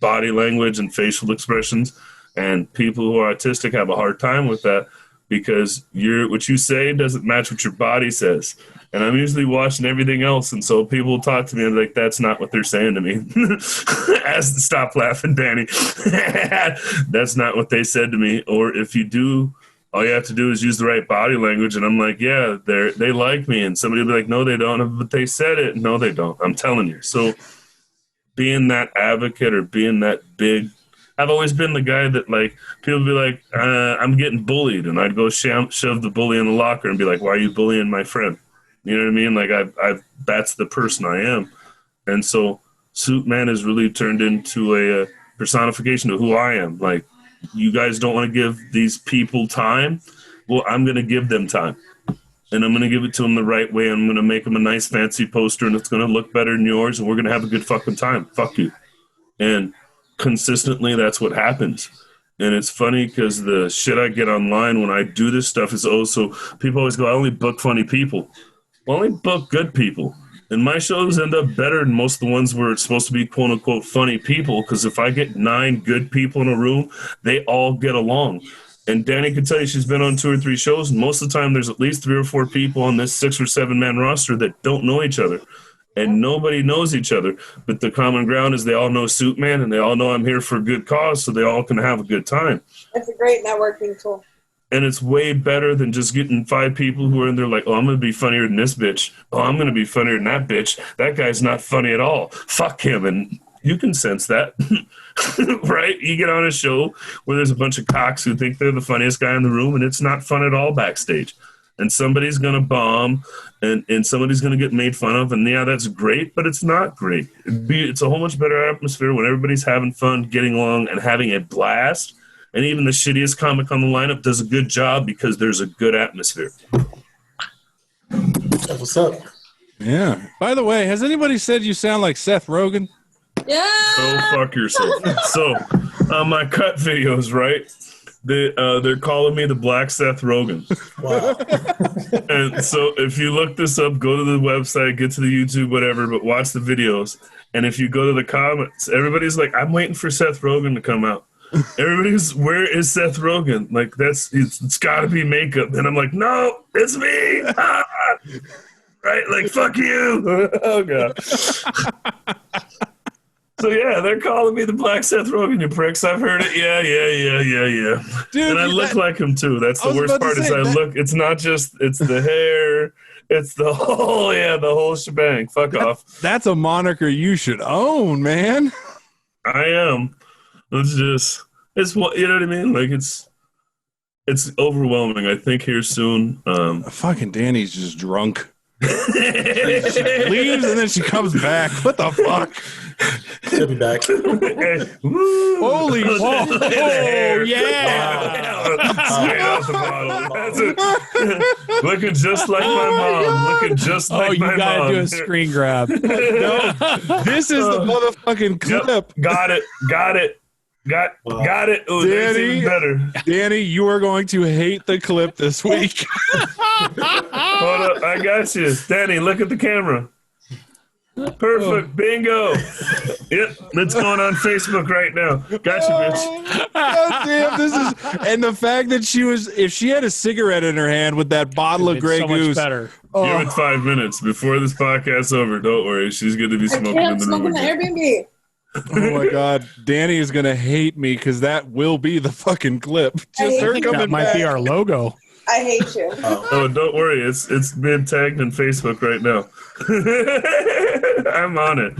body language and facial expressions. And people who are autistic have a hard time with that because what you say doesn't match what your body says. And I'm usually watching everything else. And so people will talk to me and like, that's not what they're saying to me. Stop laughing, Danny. That's not what they said to me. Or if you do, all you have to do is use the right body language. And I'm like, yeah, they like me. And somebody will be like, no, they don't. But they said it. No, they don't. I'm telling you. So being that advocate or being that big, I've always been the guy that, like, people be like, I'm getting bullied. And I'd go shove the bully in the locker and be like, why are you bullying my friend? You know what I mean? Like, that's the person I am. And so Suit Man has really turned into a personification of who I am. Like, you guys don't want to give these people time? Well, I'm going to give them time. And I'm going to give it to them the right way. I'm going to make them a nice fancy poster and it's going to look better than yours. And we're going to have a good fucking time. Fuck you. And consistently, that's what happens. And it's funny because the shit I get online when I do this stuff is also, people always go, I only book funny people. Well, I only book good people. And my shows end up better than most of the ones where it's supposed to be quote unquote funny people. Because if I get 9 good people in a room, they all get along. And Danny can tell you she's been on 2 or 3 shows. And most of the time there's at least 3 or 4 people on this 6 or 7 man roster that don't know each other. And nobody knows each other. But the common ground is they all know Suit Man and they all know I'm here for a good cause, so they all can have a good time. It's a great networking tool. And it's way better than just getting 5 people who are in there like, oh, I'm going to be funnier than this bitch. Oh, I'm going to be funnier than that bitch. That guy's not funny at all. Fuck him. And you can sense that, right? You get on a show where there's a bunch of cocks who think they're the funniest guy in the room, and it's not fun at all backstage. And somebody's going to bomb, and somebody's going to get made fun of. And, yeah, that's great, but it's not great. It's a whole much better atmosphere when everybody's having fun, getting along, and having a blast. And even the shittiest comic on the lineup does a good job because there's a good atmosphere. What's up? Yeah. By the way, has anybody said you sound like Seth Rogen? Yeah. Go fuck yourself. So, on my cut videos, right? They're calling me the Black Seth Rogen. Wow. And so if you look this up, go to the website, get to the YouTube, whatever, but watch the videos. And if you go to the comments, everybody's like, I'm waiting for Seth Rogen to come out. Everybody's, where is Seth Rogen? Like, it's got to be makeup. And I'm like, no, it's me. Right? Like, fuck you. Oh, God. So, yeah, they're calling me the Black Seth Rogen, you pricks. I've heard it. Yeah. Dude, and I look like him, too. That's the worst part is it's not just, it's the hair. It's the whole shebang. Fuck off. That's a moniker you should own, man. I am. It's what, you know what I mean? Like, it's overwhelming. I think here soon. Fucking Danny's just drunk. She leaves and then she comes back. What the fuck? He'll be back. Holy shit. Oh, yeah. Straight out the bottle. That's it. Looking just like my mom. Looking just like my mom. You gotta do a screen grab. No, this is the motherfucking clip. Yep. Got it. Got it. Oh, that's even better. Danny, you are going to hate the clip this week. Hold up. I got you. Danny, look at the camera. Perfect. Bingo. Yep. It's going on Facebook right now. Got you, bitch. God damn, this is, and the fact that if she had a cigarette in her hand with that bottle of Grey so Goose. much better. Give it 5 minutes before this podcast's over. Don't worry. She's going to be smoking in the room. Airbnb. Oh my God, Danny is gonna hate me because that will be the fucking clip. Just her coming That might back. be our logo. I hate you. Oh, don't worry. It's been tagged in Facebook right now. I'm on it.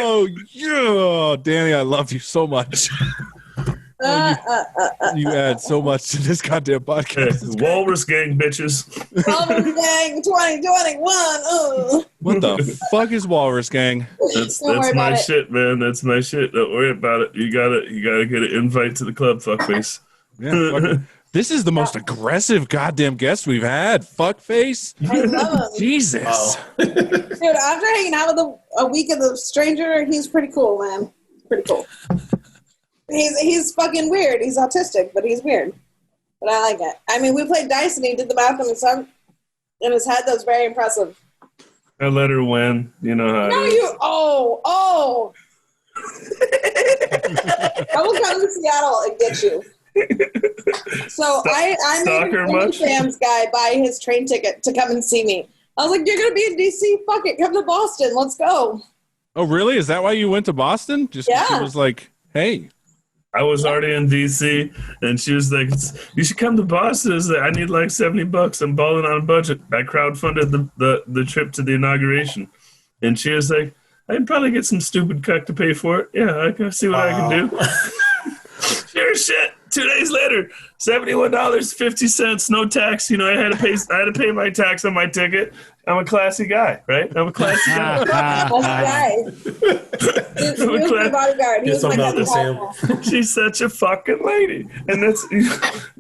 Oh yeah, Danny, I love you so much. You add so much to this goddamn podcast. Walrus gang, bitches. Walrus Gang 2021. What the fuck is Walrus Gang? That's Don't worry my about it. shit, man. That's my shit. Don't worry about it. You gotta get an invite to the club, fuckface. Yeah, fucking, this is the most aggressive goddamn guest we've had. Fuckface. I love him. Jesus. Dude, after hanging out with a week of the stranger, he's pretty cool, man. Pretty cool. He's fucking weird. He's autistic, but he's weird. But I like it. I mean, we played dice and he did the math on his head. In his head, that was very impressive. I let her win. You know how. No, it is. you. Oh. I will come to Seattle and get you. So I made Stalker an much? OnlyFans guy buy his train ticket to come and see me. I was like, "You're gonna be in DC? Fuck it, come to Boston. Let's go." Oh, really? Is that why you went to Boston? Just 'cause Yeah. she was like, hey. I was already in DC, and she was like, "You should come to Boston." I was like, "I need like $70. I'm balling on a budget." I crowdfunded the trip to the inauguration, and she was like, "I can probably get some stupid cuck to pay for it. Yeah, I can see what I can do." Sure shit. 2 days later, $71.50, no tax. You know, I had to pay my tax on my ticket. I'm a classy guy, right? I'm a classy guy. That's right. He was my bodyguard. He Get was my something out this, Sam. bodyguard. She's such a fucking lady. And that's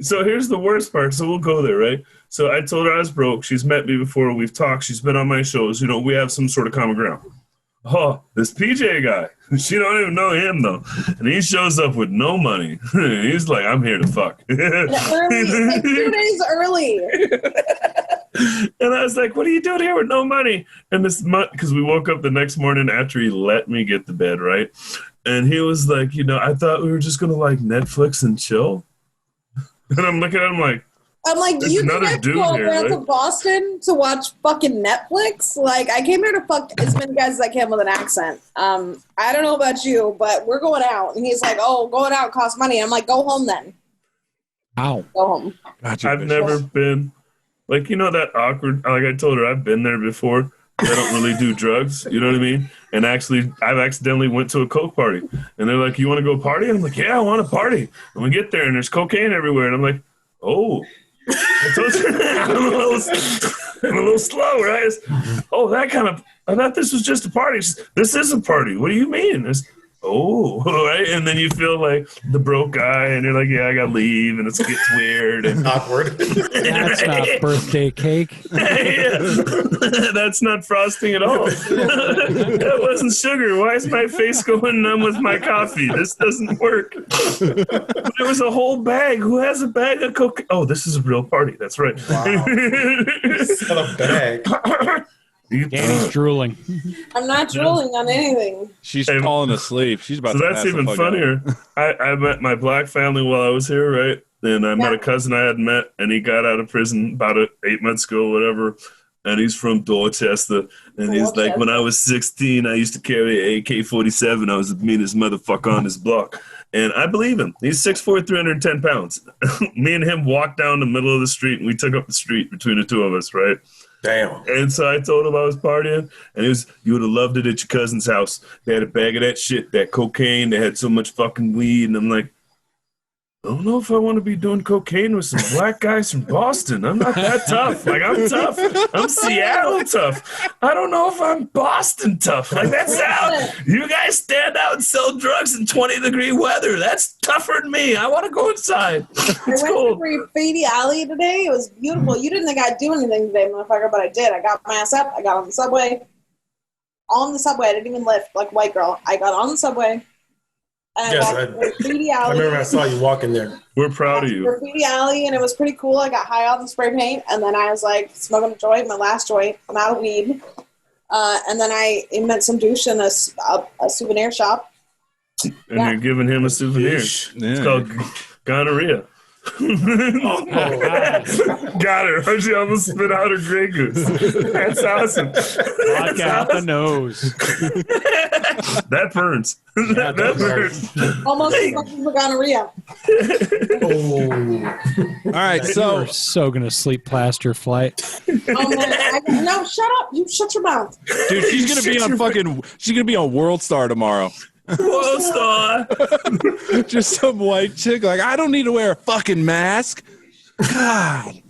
so here's the worst part. So we'll go there, right? So I told her I was broke. She's met me before. We've talked. She's been on my shows. You know, we have some sort of common ground. Oh, this PJ guy. She don't even know him though. And he shows up with no money. He's like, "I'm here to fuck." Early, like 2 days early. And I was like, "What are you doing here with no money?" And this month, because we woke up the next morning after he let me get to bed, right? And he was like, "You know, I thought we were just gonna like Netflix and chill." And I'm looking at him like, Do you think another I dude flew here, around to right? Boston to watch fucking Netflix? Like, I came here to fuck as many guys as I can with an accent. I don't know about you, but we're going out. And he's like, "Oh, going out costs money." I'm like, "Go home then. Ow. Go home." Gotcha, I've bitch. never been like, you know, that awkward, like I told her, I've been there before. I don't really do drugs, you know what I mean? And actually, I've accidentally went to a coke party, and they're like, "You want to go party?" And I'm like, "Yeah, I want to party." And we get there, and there's cocaine everywhere, and I'm like, "Oh." I told you, I'm a little slow, right? Oh, that kind of, I thought this was just a party. This is a party. What do you mean? Oh, right? And then you feel like the broke guy, and you're like, "Yeah, I got to leave," and it gets weird. And Awkward. That's not birthday cake. That's not frosting at all. That wasn't sugar. Why is my face going numb with my coffee? This doesn't work. There was a whole bag. Who has a bag of cocaine? Oh, this is a real party. That's right. Wow. Sell a bag. Danny's drooling. I'm not drooling on anything. She's Hey, falling asleep. She's about So to that's pass the even fuck funnier. I met my black family while I was here, right? And I met a cousin I had met, and he got out of prison about 8 months ago, whatever. And he's from Dorchester. And he's like, "When I was 16, I used to carry an AK-47. I was the meanest motherfucker on this block." And I believe him. He's 6'4", 310 pounds. Me and him walked down the middle of the street, and we took up the street between the two of us, right? Damn. And so I told him I was partying, and you would have loved it at your cousin's house. They had a bag of that shit, that cocaine. They had so much fucking weed, and I'm like, I don't know if I want to be doing cocaine with some black guys from Boston. I'm not that tough. Like, I'm tough. I'm Seattle tough. I don't know if I'm Boston tough. Like, that's how you guys stand out and sell drugs in 20-degree weather. That's tougher than me. I want to go inside. It's I went cold. to Graffiti Alley today. It was beautiful. You didn't think I'd do anything today, motherfucker, but I did. I got my ass up. I got on the subway. On the subway. I didn't even lift like a white girl. I got on the subway. And Yes, I walked to Graffiti Alley. I remember I saw you walking there. We're proud of you. Graffiti Alley, and it was pretty cool. I got high off the spray paint, and then I was like smoking a joint, my last joint. I'm out of weed. And then I met some douche in a souvenir shop. And you're giving him a souvenir. It's called gonorrhea. Got her. She almost spit out her Grey Goose. That's awesome. Lock out the nose. That burns. That burns. Almost as much as the gonorrhea. All right, so You're so gonna sleep plaster flight. Oh, man. No, shut up. You shut your mouth. dude, she's gonna be on World Star tomorrow. World Star. Just some white chick like, I don't need to wear a fucking mask. God.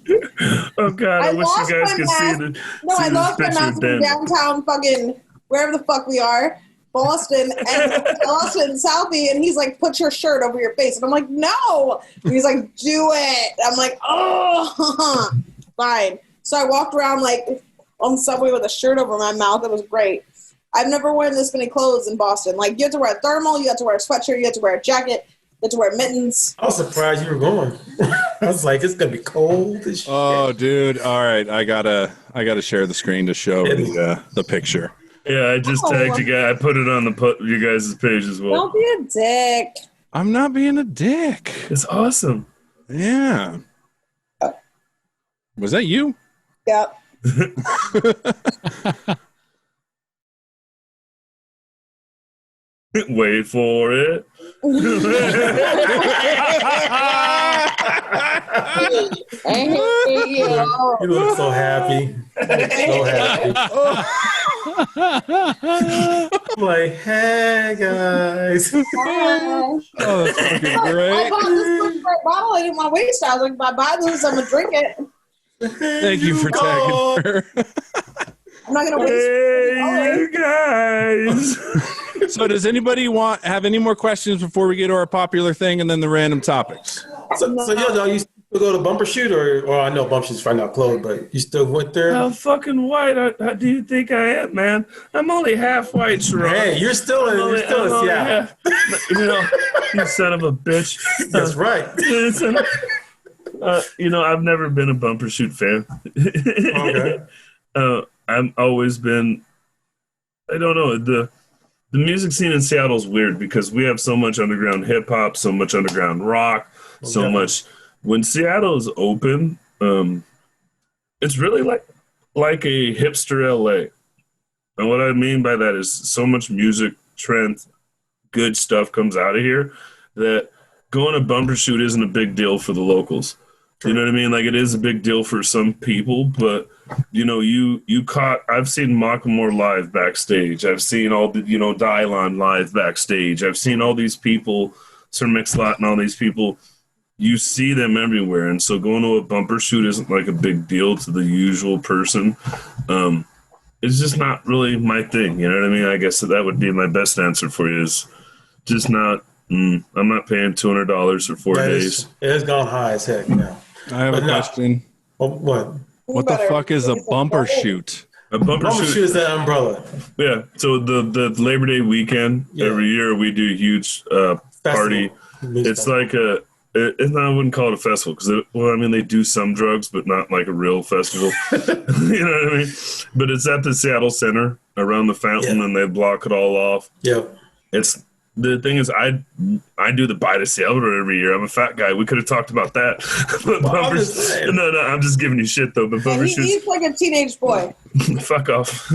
Oh God, I wish you guys could see the. No, I lost my mask in downtown fucking wherever the fuck we are. Boston and Southie, and he's like, put your shirt over your face. And I'm like, no. And he's like, do it. I'm like, oh, fine. So I walked around like on the subway with a shirt over my mouth. It was great. I've never worn this many clothes in Boston. Like, you have to wear a thermal, you have to wear a sweatshirt, you have to wear a jacket, you have to wear mittens. I was surprised you were going. I was like, it's gonna be cold as shit. Oh, dude. All right, I gotta share the screen to show the picture. Yeah, I just tagged you guys. I put it on you guys' page as well. Don't be a dick. I'm not being a dick. It's awesome. Yeah. Was that you? Yep. Wait for it. I hate you. You look so happy. So happy. I'm like, hey guys. Oh, that's fucking great. I bought this great bottle. I didn't want to waste it. I was like, if I buy this, I'm going to drink it. Thank you for tagging her. I'm not going to waste Hey, it. you guys. So does anybody have any more questions before we get to our popular thing and then the random topics? So yo, you still go to Bumper Shoot or I know Bumper Shoot's right now closed, but you still went there? How fucking white how do you think I am, man? I'm only half white, Sharon. Hey, you're still in Seattle. You son of a bitch. That's right. I've never been a Bumper Shoot fan. Okay. I've always been. I don't know the music scene in Seattle is weird because we have so much underground hip hop, so much underground rock, so much. When Seattle is open, it's really like a hipster LA. And what I mean by that is so much music, trend, good stuff comes out of here that going to Bumper Shoot isn't a big deal for the locals. You know what I mean? Like, it is a big deal for some people, but I've seen Macklemore live backstage. I've seen all the, Dylon live backstage. I've seen all these people, Sir Mix-a-Lot and all these people. You see them everywhere. And so going to a Bumper Shoot isn't like a big deal to the usual person. It's just not really my thing. You know what I mean? I guess that would be my best answer for you is just not, I'm not paying $200 for 4 days. It has gone high as heck now. I have a question. What? What the fuck is a Bumper Shoot? A Bumper Shoot is that umbrella. Yeah. So the Labor Day weekend, every year we do a huge party. It's like I wouldn't call it a festival because, they do some drugs, but not like a real festival. You know what I mean? But it's at the Seattle Center around the fountain, and they block it all off. Yeah. The thing is, I do the Bite of Seattle every year. I'm a fat guy. We could have talked about that. But no, I'm just giving you shit though. But Bumper Shoot, he's like a teenage boy. Fuck off.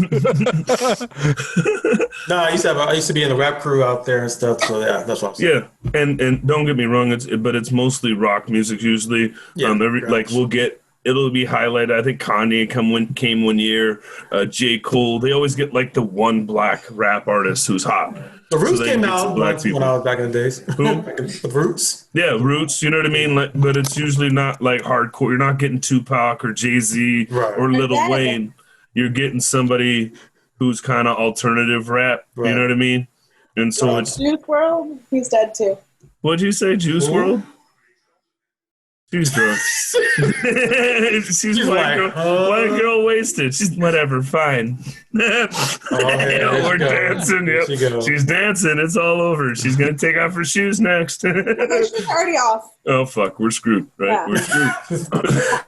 No, I used to be in the rap crew out there and stuff. So yeah, that's what I'm saying. Yeah, and don't get me wrong, it's mostly rock music usually. Yeah, we'll get it'll be highlighted. I think Kanye came one year. J. Cole. They always get like the one black rap artist who's hot. The Roots So they came get some out black once people. when I was back in the days. Who? The Roots. Yeah, Roots. You know what I mean? Like, but it's usually not like hardcore. You're not getting Tupac or Jay-Z Right. or Lil Exactly. Wayne. You're getting somebody who's kind of alternative rap. Right. You know what I mean? And so it's. Juice WRLD, he's dead too. What'd you say, Juice Who? WRLD? She's drunk. She's white, like, white girl wasted. She's whatever, fine. there We're she goes. dancing. There Yep. she goes. She's dancing. It's all over. She's gonna take off her shoes next. She's already off. Oh fuck, we're screwed. Right, Yeah. we're screwed.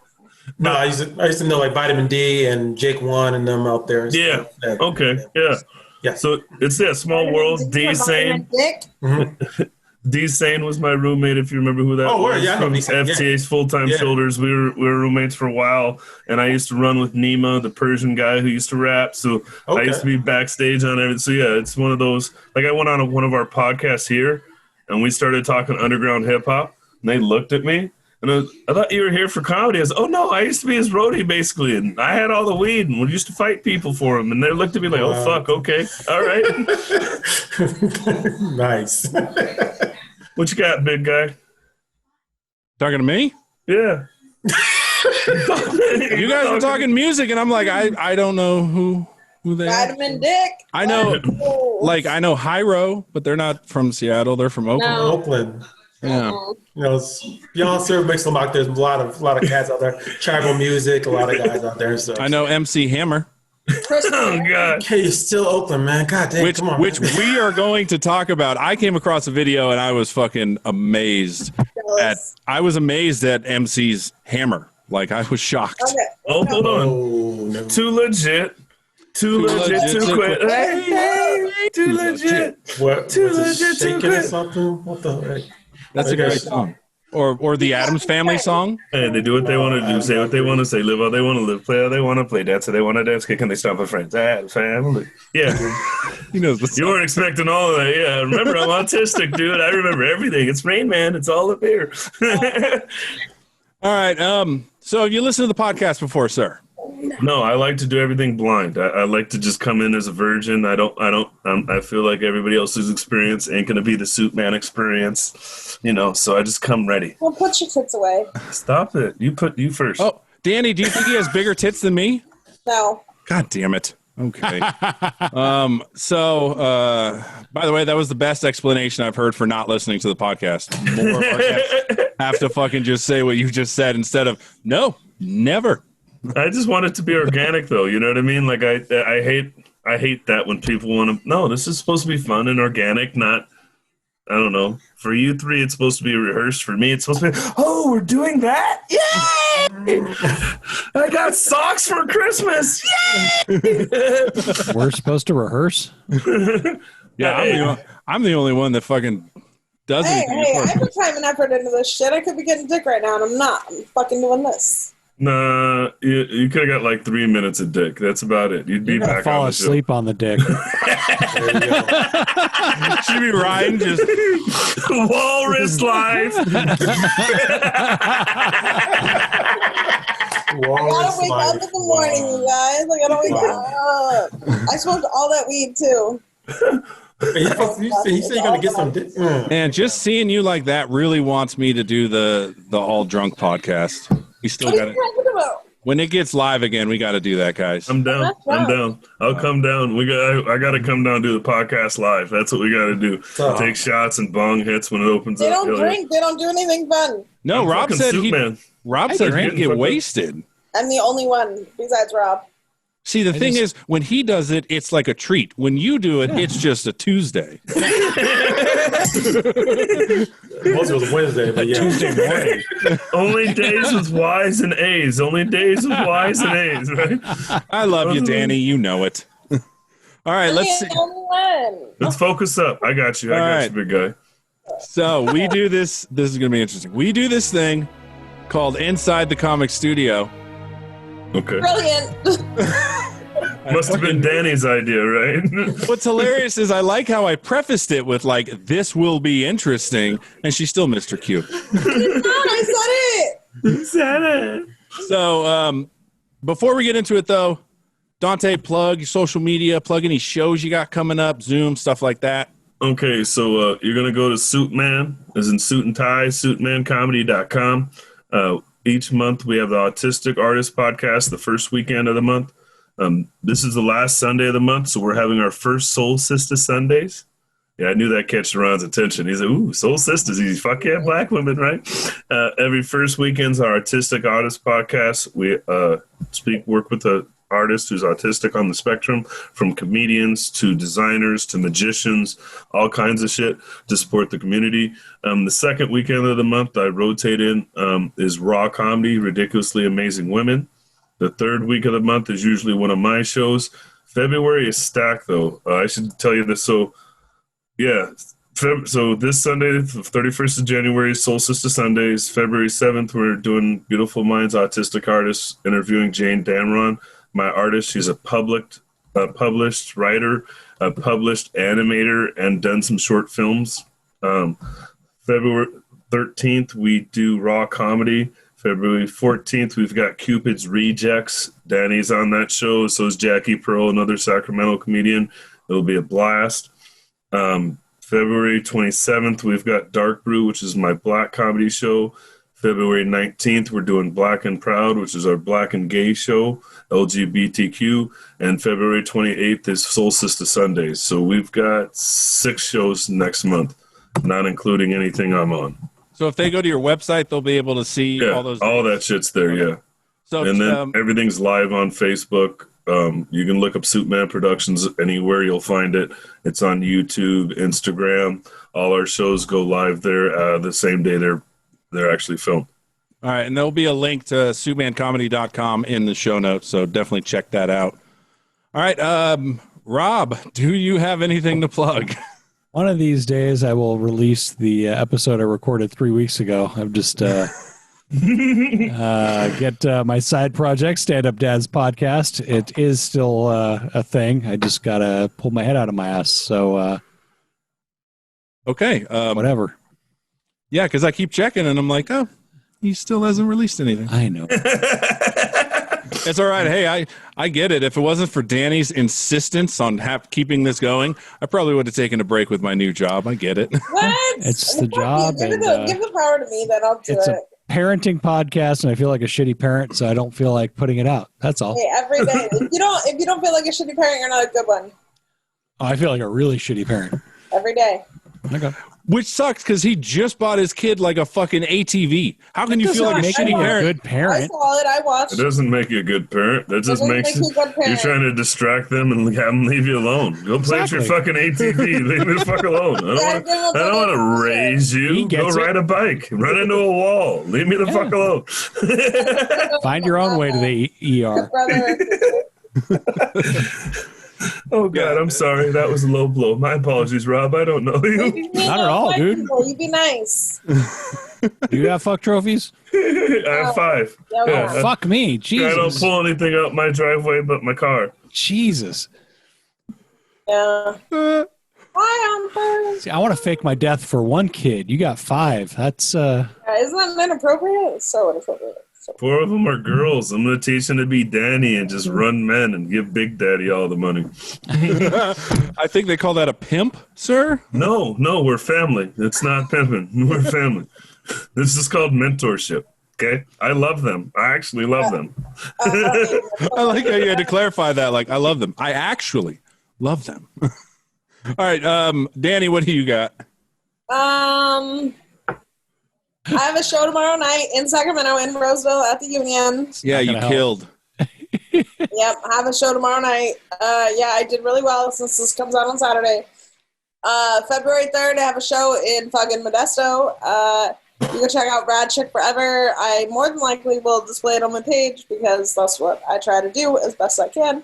No, I used to know like Vitamin D and Jake One and them out there. and Yeah. stuff. Yeah. Okay. Yeah. Yeah. So it's that small world. D Sane. Dick. D Sane was my roommate. If you remember who that Oh, was word, yeah, I know from D. Sane, yeah. FTA's Full Time Yeah. Shoulders. We were roommates for a while, and I used to run with Nima, the Persian guy who used to rap. So I Okay. used to be backstage on everything. So yeah, it's one of those. Like I went on one of our podcasts here, and we started talking underground hip hop, and they looked at me. And I thought you were here for comedy. I was, oh no, I used to be his roadie basically, and I had all the weed, and we used to fight people for him. And they looked at me like, oh fuck, okay, all right. Nice. What you got, big guy? Talking to me? Yeah. You guys were talking music, and I'm like, I don't know who they are. Vitamin Dick. I know, Oh. like, I know Hyro, but they're not from Seattle. They're from Oakland. No. Oakland. Yeah. You know, y'all serve mix them out. There's a lot of cats out there. Tribal music, a lot of guys out there. So I know MC Hammer, Oh god. Okay, you're still Oakland, man. God damn, which come on. we are going to talk about. I came across a video and I was fucking amazed at MC's Hammer. Like I was shocked. Okay. Oh, hold on. Oh, no. Too legit. Too legit to quit. Hey, too legit. What? Too was it legit to shaking or quit. something? What the heck? That's a Okay. great song. Or the Addams Family song. Hey, they do what they want to do, say what they want to say, live how they want to live, play how they want to play, dance how they want to dance, kick and they stomp with friends. Family. Yeah. He knows the You song. weren't expecting all of that. Yeah. Remember, I'm autistic, dude. I remember everything. It's Rain Man. It's all up here. All right. So have you listened to the podcast before, sir? No, I like to do everything blind. I like to just come in as a virgin. I feel like everybody else's experience ain't going to be the Suit Man experience, so I just come ready. Well, put your tits away. Stop it. You first. Oh, Danny, do you think he has bigger tits than me? No. God damn it. Okay. So, by the way, that was the best explanation I've heard for not listening to the podcast. More of our guests have to fucking just say what you just said instead of, no, never. I just want it to be organic, though. You know what I mean? Like I hate that when people want to. No, this is supposed to be fun and organic, not. I don't know. For you three, it's supposed to be rehearsed. For me, it's supposed to be. Oh, we're doing that! Yay! I got socks for Christmas! Yay! We're supposed to rehearse. Yeah, I'm the only one that fucking does Hey, anything. I put time and effort into this shit. I could be getting dick right now, and I'm not. I'm fucking doing this. Nah, you could have got like 3 minutes of dick. That's about it. You'd be You're gonna back fall on the show. asleep on the dick. There you go. She'd be riding just. Walrus life. I gotta wake up in the morning, you guys. I gotta wake up. I smoked all that weed too. You say you're gonna get some. And just seeing you like that really wants me to do the all drunk podcast. We still What got are it. you talking about? When it gets live again, we got to do that, guys. I'm down. I'm down. I'll come down. I got to come down and do the podcast live. That's what we got to do. Take shots and bong hits when it opens They up. don't drink. They don't do anything fun. No, I'm Rob fucking said Superman. Rob I said drink he'd get fucking- wasted. I'm the only one besides Rob. See, the thing is, when he does it, it's like a treat. When you do it, it's just a Tuesday. Most was Wednesday, but yeah. Tuesday morning. Only days with Y's and A's. Only days with Y's and A's, right? I love you, Danny. You know it. All right, I'm let's see. the only one. Let's focus up. I got you. I All got right. you, big guy. So we do this. This is going to be interesting. We do this thing called Inside the Comic Studio. Okay. Brilliant. Must have been Danny's idea, right? What's hilarious is I like how I prefaced it with like, "This will be interesting," and she still missed her cue. I said it. Who said it? So before we get into it, though, Duante, plug your social media, plug any shows you got coming up, Zoom, stuff like that. Okay, so you're going to go to Suitman, as in suit and tie, suitmancomedy.com. Each month we have the Autistic Artist Podcast, the first weekend of the month. This is the last Sunday of the month, so we're having our first Soul Sister Sundays. Yeah, I knew that catch Ron's attention. He's like, ooh, Soul Sisters. He's fuck yeah, black women, right? Every first weekend's our Artistic Artist Podcast. We work with the artist who's autistic on the spectrum, from comedians to designers to magicians, all kinds of shit to support the community. The second weekend of the month I rotate in is Raw Comedy, Ridiculously Amazing Women. The third week of the month is usually one of my shows. February is stacked, though. I should tell you this. So, yeah. So this Sunday, the 31st of January, Soul Sister Sundays. February 7th, we're doing Beautiful Minds Autistic Artists, interviewing Jane Damron. My artist, she's a published writer, a published animator, and done some short films. February 13th, we do Raw Comedy. February 14th, we've got Cupid's Rejects. Danny's on that show. So is Jackie Pearl, another Sacramento comedian. It'll be a blast. February 27th, we've got Dark Brew, which is my black comedy show. February 19th, we're doing Black and Proud, which is our black and gay show, LGBTQ. And February 28th is Soul Sister Sundays. So we've got 6 shows next month, not including anything I'm on. So if they go to your website, they'll be able to see all those. All that shit's there, yeah. So and then everything's live on Facebook. You can look up Suitman Productions anywhere, you'll find it. It's on YouTube, Instagram. All our shows go live there the same day they're actually filmed. All right, and there'll be a link to suitmancomedy.com in the show notes, so definitely check that out. All right, Rob, do you have anything to plug? One of these days, I will release the episode I recorded 3 weeks ago. I'm just get my side project, Stand Up Dad's podcast. It is still a thing. I just got to pull my head out of my ass. So, okay. Whatever. Yeah, because I keep checking, and I'm like, oh, he still hasn't released anything. I know. It's all right. Hey, I get it. If it wasn't for Danny's insistence on keeping this going, I probably would have taken a break with my new job. I get it. What? It's the job. Give the power to me, then I'll do it's it. A parenting podcast, and I feel like a shitty parent, so I don't feel like putting it out. That's all. Hey, every day. If you don't feel like a shitty parent, you're not a good one. Oh, I feel like a really shitty parent. Every day. Okay. Which sucks because he just bought his kid like a fucking ATV. How can you feel like a shitty parent? Good parent. I saw it. I watched. It doesn't make you a good parent. That just makes you you're trying to distract them and have them leave you alone. Go play with your fucking ATV. Leave me the fuck alone. I don't want to raise you. Go ride a bike. Run into a wall. Leave me the fuck alone. Find your own way to the ER. Oh, God, I'm sorry. That was a low blow. My apologies, Rob. I don't know you. Not at all, dude. You be nice. Do you have fuck trophies? I have 5. Yeah. Fuck me. Jesus. I don't pull anything out my driveway but my car. Jesus. Yeah. See, I want to fake my death for 1 kid. You got 5. That's Isn't that inappropriate? It's so inappropriate. 4 of them are girls. I'm going to teach them to be Danny and just run men and give Big Daddy all the money. I think they call that a pimp, sir. No, we're family. It's not pimping. We're family. This is called mentorship. Okay? I love them. I actually love them. I like how you had to clarify that. Like, I love them. I actually love them. All right, Danny, what do you got? I have a show tomorrow night in Sacramento, in Roseville, at the Union. Yeah, you killed. Yep, I have a show tomorrow night. Yeah, I did really well since this comes out on Saturday. February 3rd, I have a show in fucking Modesto. You can check out Rad Chick Forever. I more than likely will display it on my page because that's what I try to do as best I can.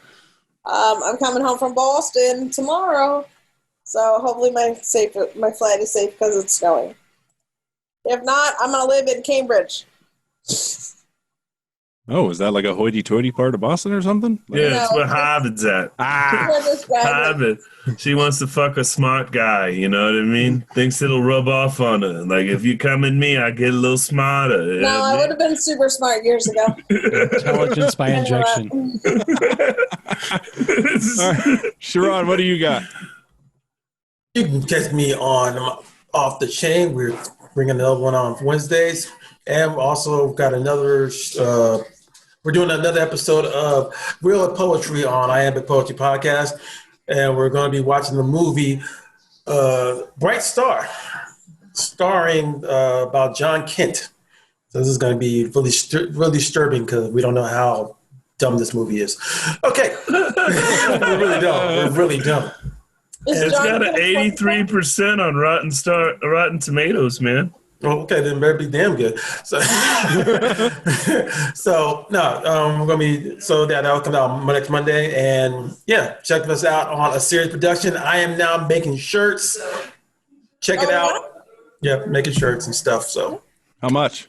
I'm coming home from Boston tomorrow, so hopefully my flight is safe because it's snowing. If not, I'm going to live in Cambridge. Oh, is that like a hoity-toity part of Boston or something? Yeah, it's No. where Harvard's at. Where this guy is. Harvard. She wants to fuck a smart guy, you know what I mean? Thinks it'll rub off on her. Like, if you come in me, I get a little smarter. You know No, what I mean? would have been super smart years ago. Intelligence by injection. All right. Sharon, what do you got? You can catch me on Off the Chain. We're bringing another one on Wednesdays. And also got another, we're doing another episode of Real Poetry on Iambic Poetry Podcast. And we're going to be watching the movie Bright Star, starring about John Kent. So this is going to be really disturbing because we don't know how dumb this movie is. Okay. We're really dumb. We're really dumb. It's got an 83% on Rotten Tomatoes, man. Oh, okay, then better be damn good. So, we're gonna be that'll come out next Monday, and yeah, check us out on A Serious Production. I am now making shirts. Check it out. Yeah, making shirts and stuff. So, How much?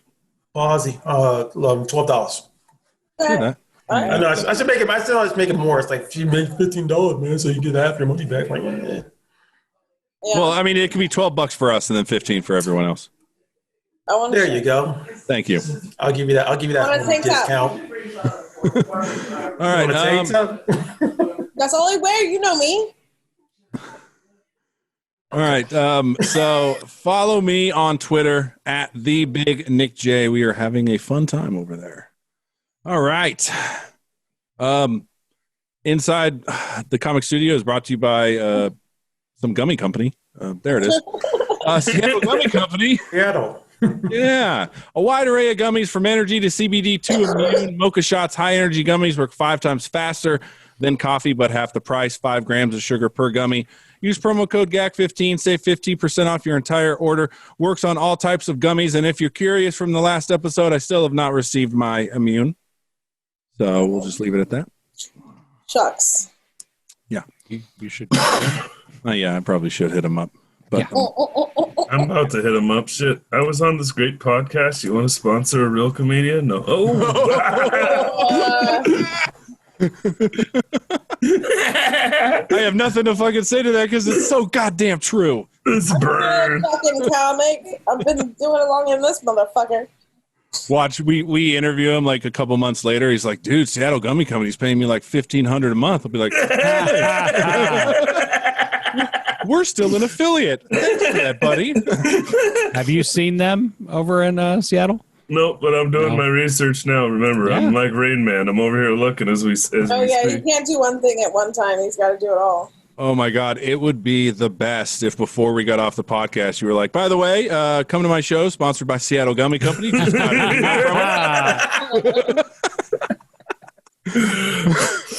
Aussie, $12. Yeah. I know I should make it. I still always make it more. It's like you make $15, man, so you get half your money back. Like, Yeah. Well, I mean, it could be $12 for us and then 15 for everyone else. there you go. Thank you. I'll give you that. Want a tank top? discount. All right. Want a tank top? That's all I wear. You know me. All right. So follow me on Twitter at @TheBigNickJ. We are having a fun time over there. All right. Inside the Comic Studio is brought to you by some gummy company. There it is. Seattle Gummy Company. Seattle. Yeah. A wide array of gummies from energy to CBD to immune. Mocha Shots high energy gummies work 5 times faster than coffee, but half the price. 5 grams of sugar per gummy. Use promo code GAC15. Save 15% off your entire order. Works on all types of gummies. And if you're curious from the last episode, I still have not received my immune. So we'll just leave it at that. Shucks. Yeah. You should. Yeah, I probably should hit him up. But Yeah. I'm about to hit him up. Shit. I was on this great podcast. You want to sponsor a real comedian? No. Oh. I have nothing to fucking say to that because it's so goddamn true. It's burn. Fucking comic. I've been doing it long in this motherfucker. Watch, we interview him like a couple months later. He's like, dude, Seattle Gummy Company's paying me like $1,500 a month. I'll be like, we're still an affiliate. Thanks for that, buddy. Have you seen them over in Seattle? Nope, but I'm doing my research now. Remember, I'm like Rain Man. I'm over here looking as we Oh we yeah, speak. you can't do one thing at one time. He's got to do it all. Oh my God, it would be the best if before we got off the podcast, you were like, by the way, come to my show, sponsored by Seattle Gummy Company. Just got an email from it.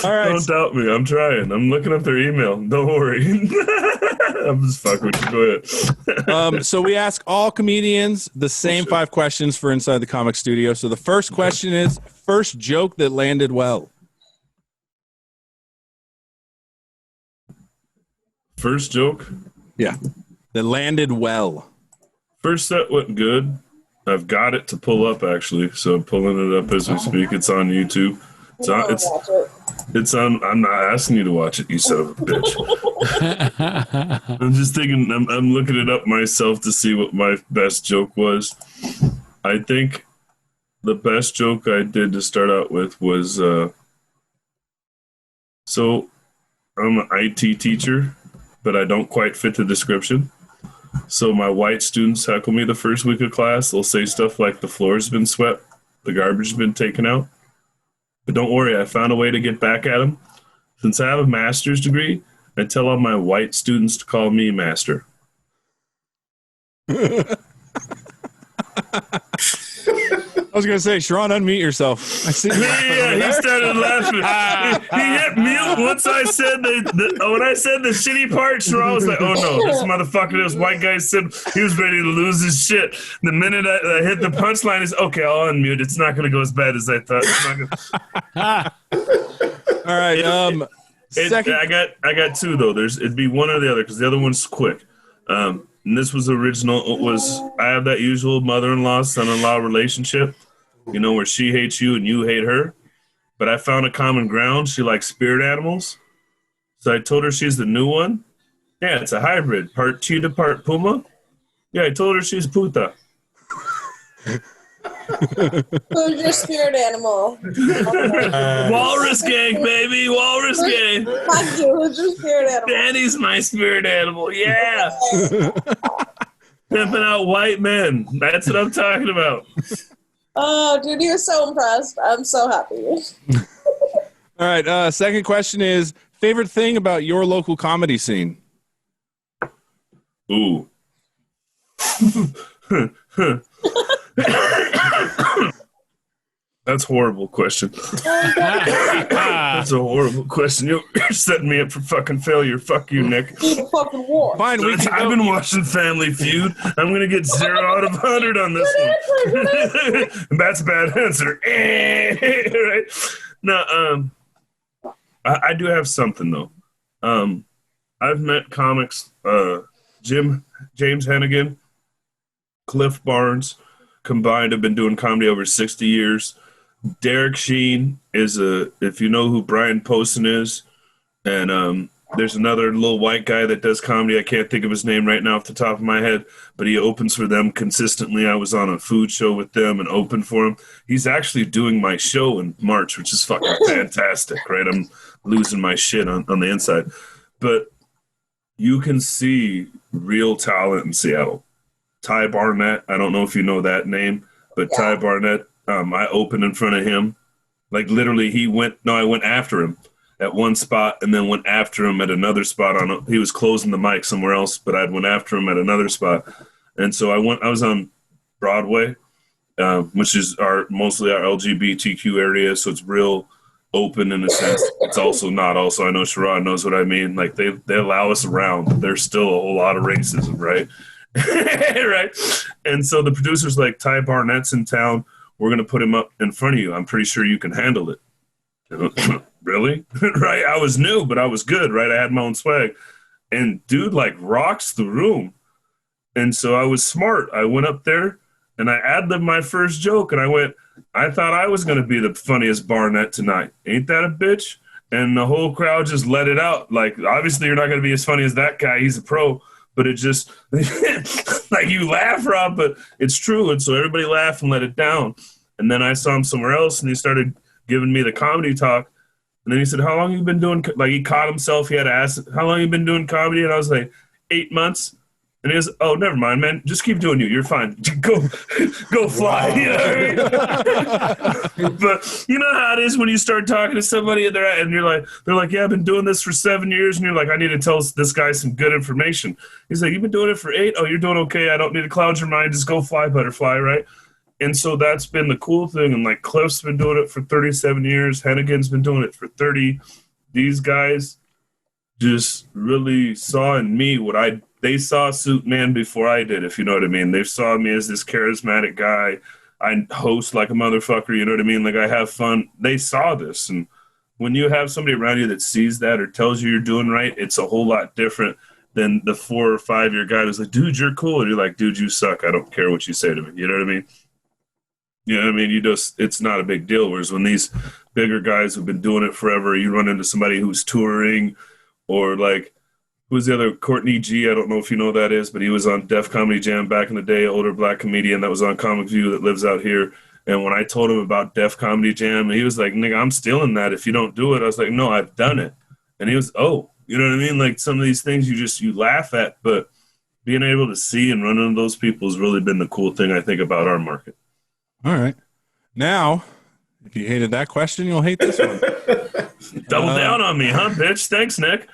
All right. Don't doubt me. I'm trying. I'm looking up their email. Don't worry. I'm just fucking with you. Go ahead. So we ask all comedians the same 5 questions for Inside the Comic Studio. So the first question is, first joke that landed well. First joke? Yeah. That landed well. First set went good. I've got it to pull up, actually. So I'm pulling it up as we speak. It's on YouTube. It's on. I'm not asking you to watch it, you son of a bitch. I'm just thinking. I'm looking it up myself to see what my best joke was. I think the best joke I did to start out with was. So, I'm an IT teacher, but I don't quite fit the description. So my white students heckle me the first week of class. They'll say stuff like the floor's been swept, the garbage has been taken out. But don't worry, I found a way to get back at them. Since I have a master's degree, I tell all my white students to call me master. I was going to say, Sharon, unmute yourself. I see you laughing over Yeah, he there. started laughing. He hit mute once I said when I said the shitty part. Sharon was like, "Oh no, this motherfucker, this white guy said he was ready to lose his shit." The minute I hit the punchline, is okay. I'll unmute. It's not going to go as bad as I thought. It's not gonna... All right. Second. I got 2 though. It'd be one or the other because the other one's quick. And this was original. It was I have that usual mother-in-law son-in-law relationship. You know, where she hates you and you hate her. But I found a common ground. She likes spirit animals. So I told her she's the new one. Yeah, it's a hybrid. Part cheetah, part puma. Yeah, I told her she's puta. Who's your spirit animal? Walrus gang, baby. Walrus gang. Fuck you. Who's your spirit animal? Danny's my spirit animal. Yeah. Pimping out white men. That's what I'm talking about. Oh, dude, you're so impressed. I'm so happy. All right. Second question is, favorite thing about your local comedy scene? Ooh. That's a horrible question. That's a horrible question. You're setting me up for fucking failure. Fuck you, Nick. Fucking war. Fine. I've been watching Family Feud. I'm going to get 0 out of 100 on this one. That's a bad answer. Right? No, I do have something, though. I've met comics, James Hennigan, Cliff Barnes, combined have been doing comedy over 60 years. Derek Sheen is if you know who Brian Poston is, and there's another little white guy that does comedy. I can't think of his name right now off the top of my head, but he opens for them consistently. I was on a food show with them and opened for him. He's actually doing my show in March, which is fucking fantastic, right? I'm losing my shit on the inside. But you can see real talent in Seattle. Ty Barnett, I don't know if you know that name, but Ty Barnett, I opened in front of him. Like literally I went after him at one spot and then went after him at another spot. He was closing the mic somewhere else, but I went after him at another spot. And so I was on Broadway, which is mostly our LGBTQ area. So it's real open in a sense. It's also not also, I know Sherrod knows what I mean. Like they allow us around. There's still a whole lot of racism, right? Right. And so the producer's like, Ty Barnett's in town. We're going to put him up in front of you. I'm pretty sure you can handle it. Really? Right. I was new, but I was good. Right. I had my own swag. And dude like rocks the room. And so I was smart. I went up there and I ad-libbed my first joke. And I thought I was going to be the funniest Barnett tonight. Ain't that a bitch? And the whole crowd just let it out. Like, obviously you're not going to be as funny as that guy. He's a pro. But it just, like you laugh, Rob, but it's true. And so everybody laughed and let it down. And then I saw him somewhere else and he started giving me the comedy talk. And then he said, how long you been doing, like he caught himself. He had to ask, how long you been doing comedy? And I was like, 8 months. And he was, oh, never mind, man. Just keep doing you. You're fine. Go fly. You know what I mean? But you know how it is when you start talking to somebody and they're like, yeah, I've been doing this for 7 years. And you're like, I need to tell this guy some good information. He's like, you've been doing it for 8? Oh, you're doing okay. I don't need to cloud your mind. Just go fly, butterfly, right? And so that's been the cool thing. And like Cliff's been doing it for 37 years. Hennigan's been doing it for 30. These guys just really saw in me what they saw Suit Man before I did, if you know what I mean. They saw me as this charismatic guy. I host like a motherfucker, you know what I mean? Like I have fun. They saw this. And when you have somebody around you that sees that or tells you you're doing right, it's a whole lot different than the 4 or 5 year guy who's like, dude, you're cool. And you're like, dude, you suck. I don't care what you say to me. You know what I mean? You know what I mean? It's not a big deal. Whereas when these bigger guys have been doing it forever, you run into somebody who's touring or like, who's the other? Courtney G. I don't know if you know who that is, but he was on Def Comedy Jam back in the day, older black comedian that was on Comic View that lives out here. And when I told him about Def Comedy Jam, he was like, nigga, I'm stealing that if you don't do it. I was like, no, I've done it. And he was, oh, you know what I mean? Like some of these things you laugh at, but being able to see and run into those people has really been the cool thing, I think, about our market. All right. Now, if you hated that question, you'll hate this one. Double down on me, huh, bitch? Thanks, Nick.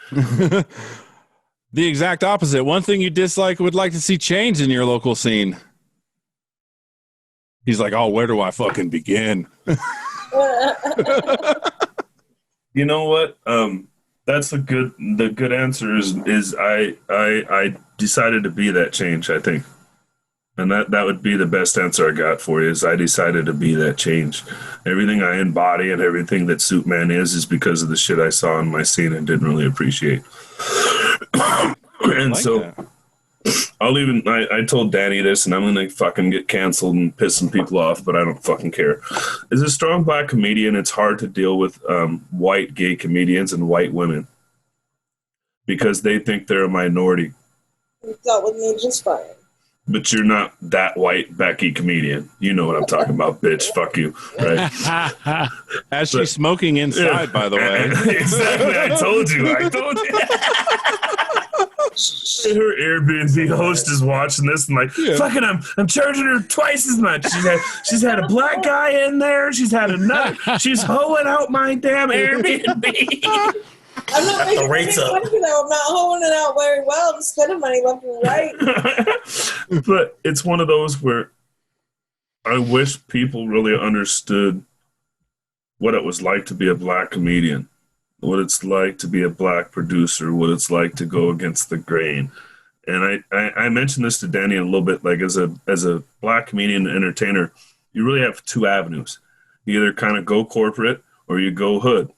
The exact opposite. One thing you dislike, would like to see change in your local scene. He's like, oh, where do I fucking begin? You know what? That's the good answer is I decided to be that change, I think. And that would be the best answer I got for you is I decided to be that change. Everything I embody and everything that Suit Man is because of the shit I saw in my scene and didn't really appreciate. And like so, I told Danny this, and I'm going to fucking get canceled and piss some people off, but I don't fucking care. As a strong black comedian, it's hard to deal with white gay comedians and white women because they think they're a minority. You dealt with me just fine. But you're not that white Becky comedian. You know what I'm talking about, bitch. Fuck you. Right? As she's smoking inside, by the way. Exactly. I told you. Her Airbnb host is watching this and like, fucking, I'm charging her twice as much. She's had a black guy in there. She's had another. She's hoeing out my damn Airbnb. I'm not making money, though. I'm not holding it out very well. I'm spending money left and right. But it's one of those where I wish people really understood what it was like to be a black comedian, what it's like to be a black producer, what it's like to go against the grain. And I mentioned this to Danny a little bit, like as a black comedian and entertainer, you really have two avenues. You either kind of go corporate or you go hood.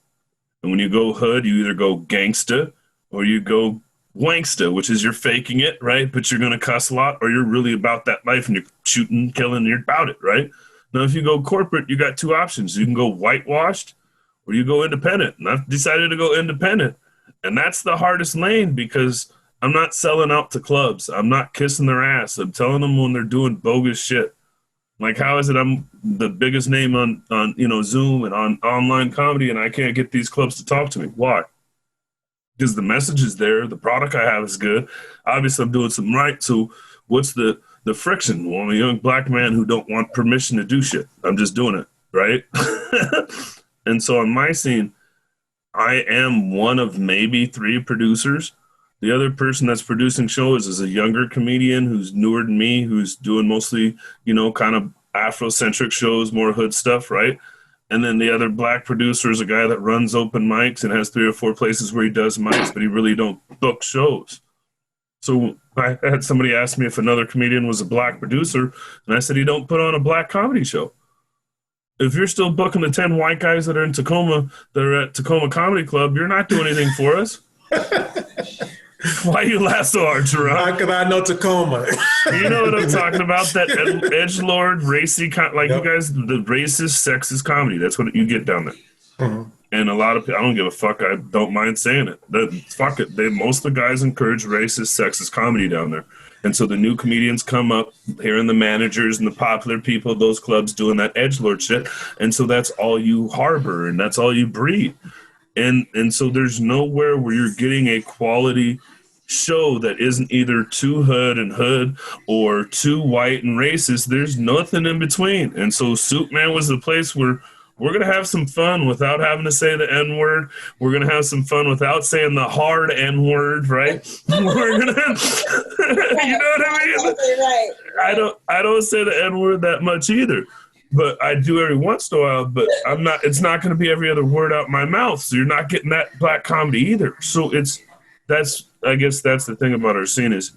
And when you go hood, you either go gangsta or you go wanksta, which is you're faking it, right? But you're going to cuss a lot, or you're really about that life and you're shooting, killing, and you're about it, right? Now, if you go corporate, you got two options. You can go whitewashed or you go independent. And I've decided to go independent. And that's the hardest lane because I'm not selling out to clubs. I'm not kissing their ass. I'm telling them when they're doing bogus shit. Like, how is it I'm the biggest name on Zoom and on online comedy and I can't get these clubs to talk to me? Why? Because the message is there. The product I have is good. Obviously, I'm doing something right. So what's the friction? Well, I'm a young black man who don't want permission to do shit. I'm just doing it, right? And so on my scene, I am one of maybe 3 producers. The other person that's producing shows is a younger comedian who's newer than me, who's doing mostly, kind of Afrocentric shows, more hood stuff, right? And then the other black producer is a guy that runs open mics and has 3 or 4 places where he does mics, but he really don't book shows. So I had somebody ask me if another comedian was a black producer, and I said, he don't put on a black comedy show. If you're still booking the 10 white guys that are in Tacoma, that are at Tacoma Comedy Club, you're not doing anything for us. Why you laugh so hard, Gerard? Because I know Tacoma. You know what I'm talking about? That edgelord, racy, you guys, the racist, sexist comedy. That's what you get down there. Mm-hmm. And a lot of people, I don't give a fuck. I don't mind saying it. Fuck it. Most of the guys encourage racist, sexist comedy down there. And so the new comedians come up, hearing the managers and the popular people of those clubs doing that edgelord shit. And so that's all you harbor and that's all you breed. And so there's nowhere where you're getting a quality show that isn't either too hood or too white and racist. There's nothing in between. And so Soup Man was the place where we're going to have some fun without having to say the N-word. We're going to have some fun without saying the hard N-word, right? We're going to, you know what I mean? Right. I don't say the N-word that much either. But I do every once in a while, but it's not going to be every other word out my mouth. So you're not getting that black comedy either. So I guess that's the thing about our scene is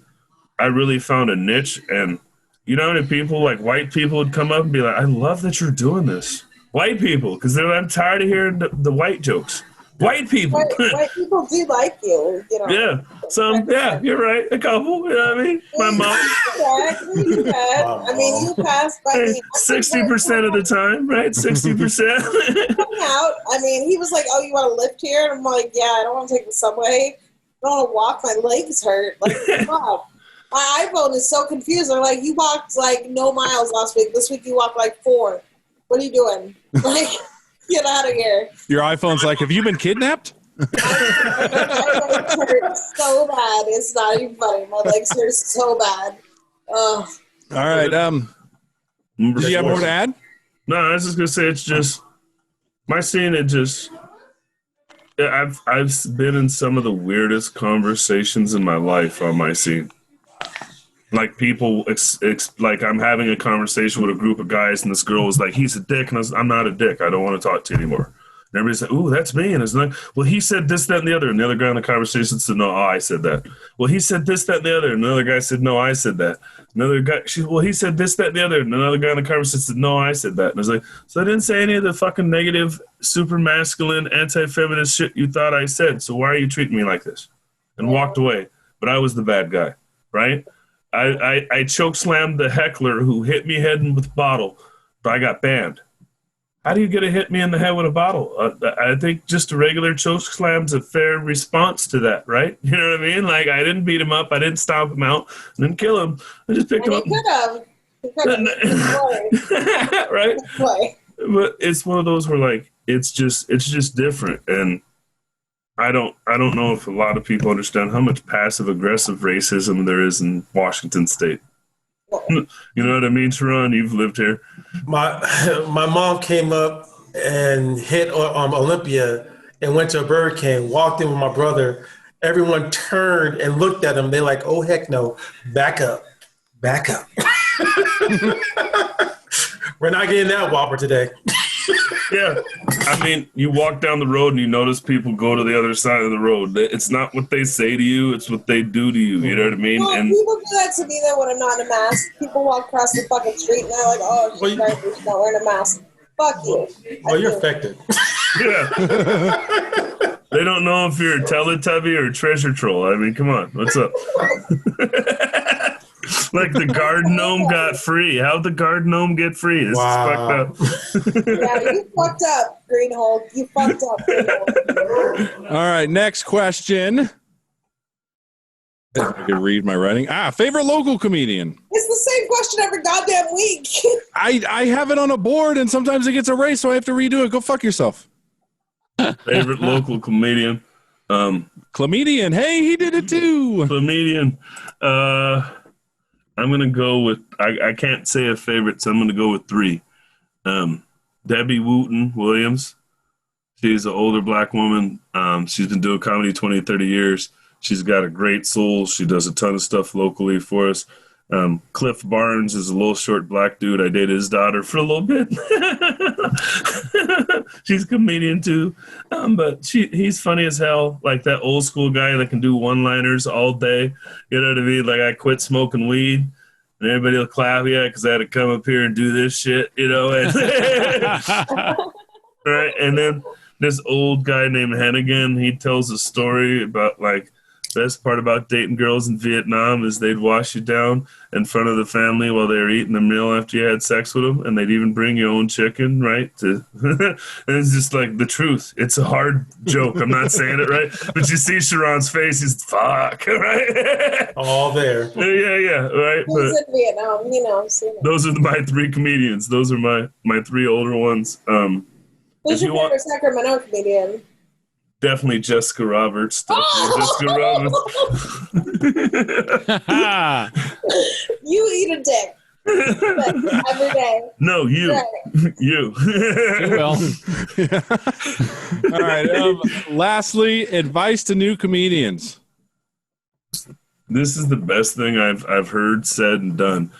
I really found a niche. And you know how many people, like white people, would come up and be like, I love that you're doing this. White people, because I'm tired of hearing the white jokes. White people. White people do like you, Yeah. You're right. A couple, you know what I mean? My mom. I mean, you passed by me. 60% of the time, right? 60%. Out. I mean, he was like, oh, you want to lift here? And I'm like, yeah, I don't want to take the subway. I don't want to walk. My legs hurt. Like, wow. My iPhone is so confused. I'm like, you walked like no miles last week. This week you walked like 4. What are you doing? Like, get out of here. Your iPhone's like, have you been kidnapped? My legs hurt so bad. It's not even funny. My legs hurt so bad. All right. Do you have more to add? No, I was just going to say it's just my scene. I've been in some of the weirdest conversations in my life on my scene. Like people, like I'm having a conversation with a group of guys, and this girl was like, "He's a dick," and I'm not a dick. I don't want to talk to you anymore. And everybody's like, "Ooh, that's me." And it's like, "Well, he said this, that, and the other." And the other guy in the conversation said, "No, I said that." Well, he said this, that, and the other. And another guy said, "No, I said that." Another guy, he said this, that, and the other. And another guy in the conversation said, "No, I said that." And I was like, so I didn't say any of the fucking negative, super masculine, anti-feminist shit you thought I said. So why are you treating me like this? And walked away. But I was the bad guy, right? I choke slammed the heckler who hit me heading with a bottle, but I got banned. How do you get to hit me in the head with a bottle? I think just a regular choke slam's a fair response to that, right? You know what I mean? Like, I didn't beat him up. I didn't stomp him out. I didn't kill him. I just picked him up. You could have. Right? But it's one of those where, like, it's just different. And I don't know if a lot of people understand how much passive-aggressive racism there is in Washington State. You know what I mean, Sharon? You've lived here. My mom came up and hit Olympia and went to a Burger King, walked in with my brother. Everyone turned and looked at him. They're like, oh, heck no. Back up. We're not getting that Whopper today. Yeah. I mean, you walk down the road and you notice people go to the other side of the road. It's not what they say to you, it's what they do to you. You know what I mean? Well, and people do that to me though when I'm not in a mask. People walk across the fucking street and they're like, oh, she's not wearing a mask. Fuck you. Well, you're affected. Yeah. They don't know if you're a Teletubby or a treasure troll. I mean, come on. What's up? Like the garden gnome got free. How'd the garden gnome get free? This is fucked up. Yeah, you fucked up, Green Hulk. You fucked up, Green Hulk. All right, next question. If I could read my writing. Favorite local comedian. It's the same question every goddamn week. I have it on a board, and sometimes it gets erased, so I have to redo it. Go fuck yourself. Favorite local comedian. Comedian. Hey, he did it too. Comedian. I'm going to go with, I can't say a favorite, so I'm going to go with three. Debbie Wooten Williams. She's an older black woman. She's been doing comedy 20, 30 years. She's got a great soul. She does a ton of stuff locally for us. Cliff Barnes is a little short black dude. I dated his daughter for a little bit. She's a comedian too. But he's funny as hell. Like that old school guy that can do one-liners all day. You know what I mean? Like, I quit smoking weed. And everybody will clap, yeah, because I had to come up here and do this shit, you know. And right? And then this old guy named Hennigan, he tells a story about, like, best part about dating girls in Vietnam is they'd wash you down in front of the family while they were eating the meal after you had sex with them, and they'd even bring your own chicken, right? And it's just like the truth. It's a hard joke. I'm not saying it right, but you see Sharon's face. He's fuck, right? All there. Yeah, right. Who's in Vietnam? You know, those are my three comedians. Those are my three older ones. Who's your favorite Sacramento comedian? Definitely Jessica Roberts. Jessica Roberts. You eat a dick. Every day. No, you. Right. You. Well. All right. Lastly, advice to new comedians. This is the best thing I've heard, said, and done.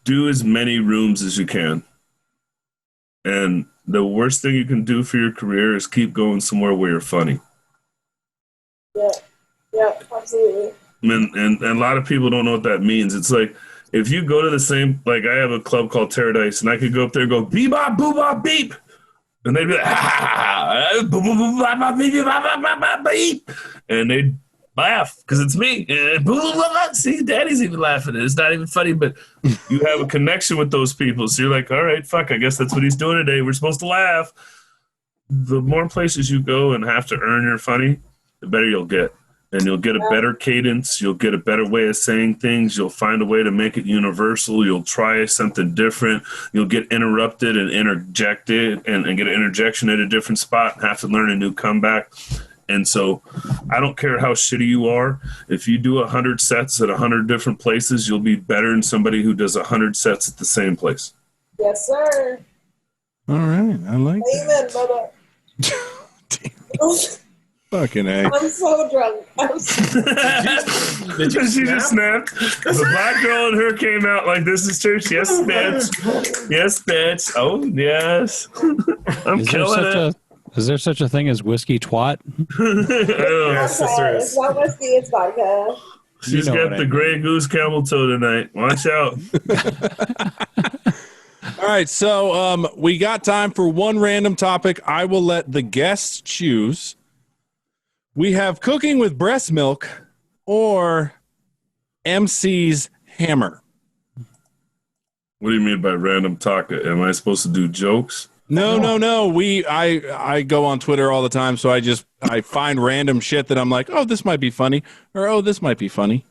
Do as many rooms as you can. And the worst thing you can do for your career is keep going somewhere where you're funny. Yeah, absolutely. And a lot of people don't know what that means. It's like, if you go to the same, like, I have a club called Paradise, and I could go up there and go, bebop, boobop, beep. And they'd be like, boop, boop, boop, bop, bop, beep, bop, bop, bop, bop, beep. And they'd laugh because it's me. And see, Daddy's even laughing. It's not even funny, but you have a connection with those people. So you're like, all right, fuck, I guess that's what he's doing today. We're supposed to laugh. The more places you go and have to earn your funny, the better you'll get. And you'll get a better cadence. You'll get a better way of saying things. You'll find a way to make it universal. You'll try something different. You'll get interrupted and interjected and get an interjection at a different spot and have to learn a new comeback. And so I don't care how shitty you are. If you do 100 sets at 100 different places, you'll be better than somebody who does 100 sets at the same place. Yes, sir. All right. I like Amen, brother. Fucking A. I'm so drunk. Did you she just snapped. The black girl in her came out like, this is church. Yes, bitch. Yes, bitch. Oh, yes. I'm killing it. Is there such a thing as whiskey twat? Yes, there is. It's not whiskey, it's vodka. She's got the Grey Goose camel toe tonight. Watch out. All right, so we got time for one random topic. I will let the guests choose. We have cooking with breast milk or MC's hammer. What do you mean by random talk? Am I supposed to do jokes? No. I go on Twitter all the time, so I find random shit that I'm like, oh, this might be funny, or oh, this might be funny.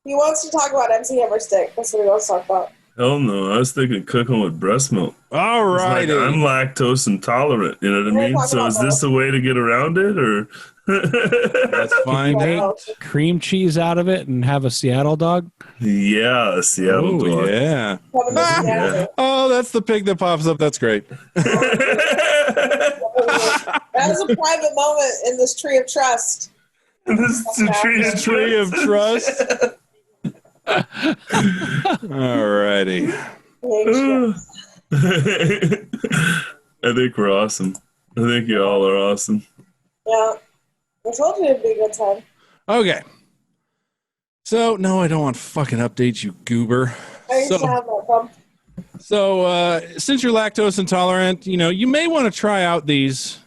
He wants to talk about MC Hammer Stick. That's what he wants to talk about. Hell no, I was thinking cooking with breast milk. All right, like, I'm lactose intolerant. You know what I mean? So is this a way to get around it, or? That's fine. Make cream cheese out of it and have a Seattle dog. Yeah, a Seattle dog. Yeah. Yeah. Oh, that's the pig that pops up. That's great. That was a private moment in this tree of trust. This is a tree of trust. All righty. I think we're awesome. I think you all are awesome. Yeah. I told you it'd be a good time. Okay. So, no, I don't want fucking updates, you goober. I used to have that problem. So, since you're lactose intolerant, you may want to try out these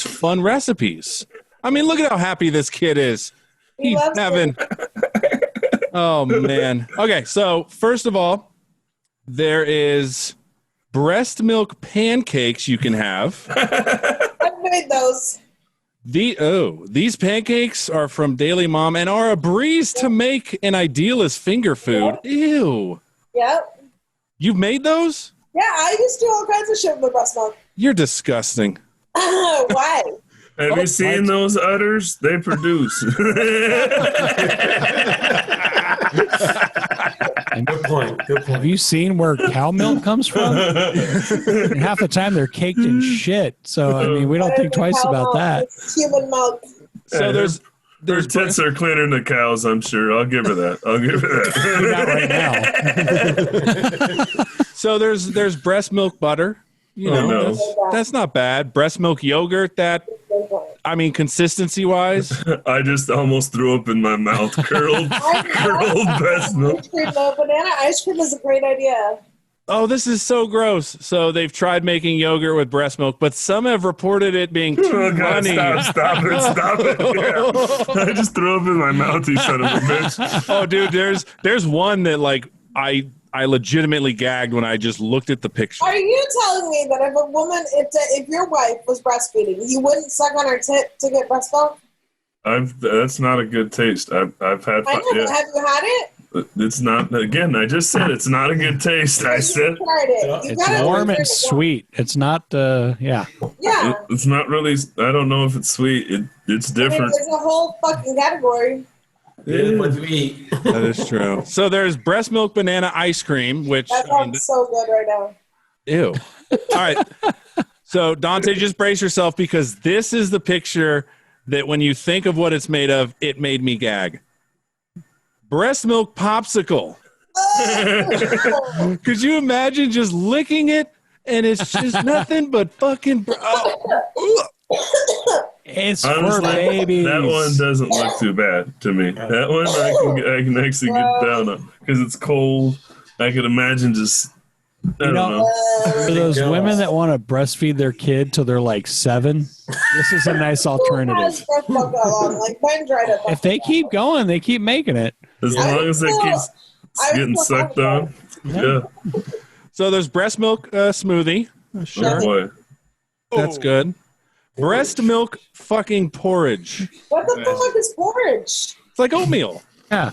fun recipes. I mean, look at how happy this kid is. He's having... Oh, man. Okay, so first of all, there is breast milk pancakes you can have. I've made those. These pancakes are from Daily Mom and are a breeze to make and ideal as finger food. Ew. Yep. You've made those? Yeah, I used to do all kinds of shit with breast milk. You're disgusting. Why? Have you seen those udders? They produce. Good point. Have you seen where cow milk comes from? And half the time they're caked in shit. So, I mean, we don't think twice about that. It's human milk. So there's Their tits are cleaner than the cows, I'm sure. I'll give her that. Not right now. So there's breast milk butter. That's not bad. Breast milk yogurt, consistency wise. I just almost threw up in my mouth. Curled breast milk. Banana ice cream is a great idea. Oh, this is so gross. So they've tried making yogurt with breast milk, but some have reported it being too runny. Stop it. Yeah. I just threw up in my mouth, you son of a bitch. Oh, dude, there's one that I legitimately gagged when I just looked at the picture. Are you telling me that if a woman, if your wife was breastfeeding, you wouldn't suck on her tit to get breast milk? That's not a good taste. I've had. I know, but have you had it? It's not. Again, I just said it's not a good taste. I said it's warm and sweet. It's not. Yeah. It's not really. I don't know if it's sweet. It's different. It's a whole fucking category. That is true. So there's breast milk banana ice cream, which that sounds so good right now. Ew. All right. So Duante, just brace yourself because this is the picture that when you think of what it's made of, it made me gag. Breast milk popsicle. Could you imagine just licking it and it's just nothing but fucking. It's honestly, for babies. That one doesn't look too bad to me. That one I can actually get down on because it's cold. I could imagine just. I don't know. For those women that want to breastfeed their kid till they're like 7, this is a nice alternative. If they keep going, they keep making it. As long as it keeps getting sucked on. Yeah. So there's breast milk smoothie. Sure. Oh boy. That's good. Breast milk fucking porridge. What the fuck is porridge? It's like oatmeal. Yeah.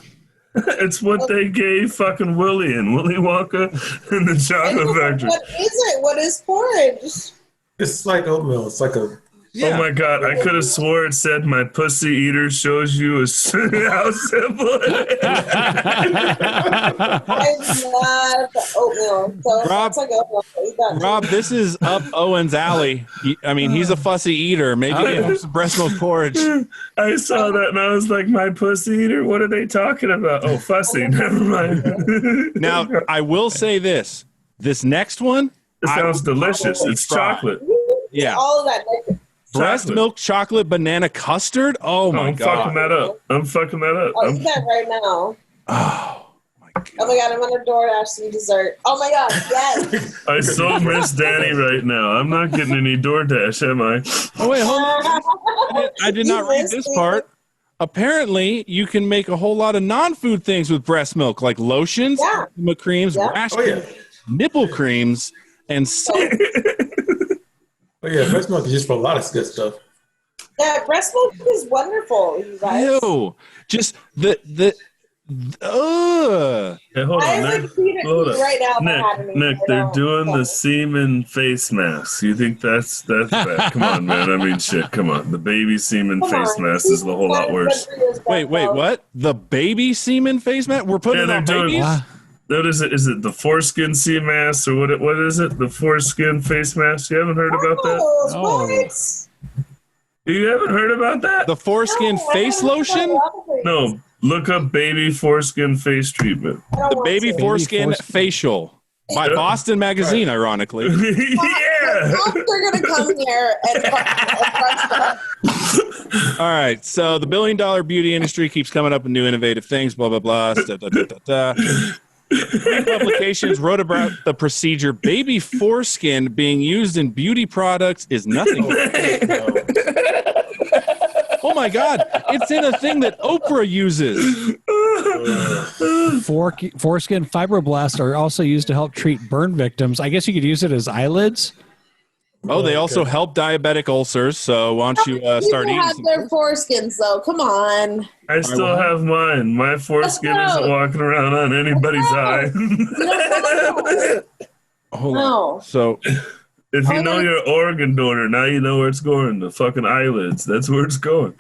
It's what they gave fucking Willy and Willy Wonka in the chocolate factory. What is it? What is porridge? It's like oatmeal. It's like a... Yeah. Oh my god, I could have swore it said my pussy eater shows you how simple it is. I love oatmeal. So Rob, like oatmeal. Rob, this is up Owen's alley. He's a fussy eater. Maybe give him some breast milk porridge. I saw that and I was like, my pussy eater? What are they talking about? Oh, fussy. Never mind. Now, I will say this. This next one. It sounds delicious. It's chocolate. Yeah. All of that. Breast milk chocolate banana custard? Oh my god. I'm fucking that up. I'll eat that right now. Oh my god. Oh my god, I'm on a DoorDash some dessert. Oh my god, yes. I so miss Danny right now. I'm not getting any DoorDash, am I? Oh wait, hold on. I did not read this part. apparently you can make a whole lot of non-food things with breast milk, like lotions, enema creams, rash creams, nipple creams, and soap. Oh yeah, breast milk is just for a lot of good stuff. Yeah, breast milk is wonderful, you guys. Ew. Just the Hey, hold I on, would Nick. feed it Hold to you right now if I had Nick, any. Nick, they're doing the semen face mask. You think that's bad? Come on, man. I mean, shit. Come on. The baby semen face mask is a whole lot worse. Wait, what? The baby semen face mask? We're putting it on babies? What is it? Is it the foreskin sea mask or what is it? The foreskin face mask? You haven't heard about that? What? You haven't heard about that? The foreskin face lotion? No. Look up baby foreskin face treatment. The baby foreskin facial by Boston Magazine, ironically. Yeah. They're gonna come here and All right, so the billion-dollar beauty industry keeps coming up with new innovative things, blah, blah, blah. Publications wrote about the procedure. Baby foreskin being used in beauty products is nothing. Oh my God, it's in a thing that Oprah uses. Foreskin fibroblasts are also used to help treat burn victims. I guess you could use it as eyelids. Oh, they also help diabetic ulcers. So why don't you start eating? Have their foreskins though. Come on. I still have mine. My foreskin isn't walking around on anybody's eye. Hold on. So, if you know your organ donor, now you know where it's going. The fucking eyelids. That's where it's going.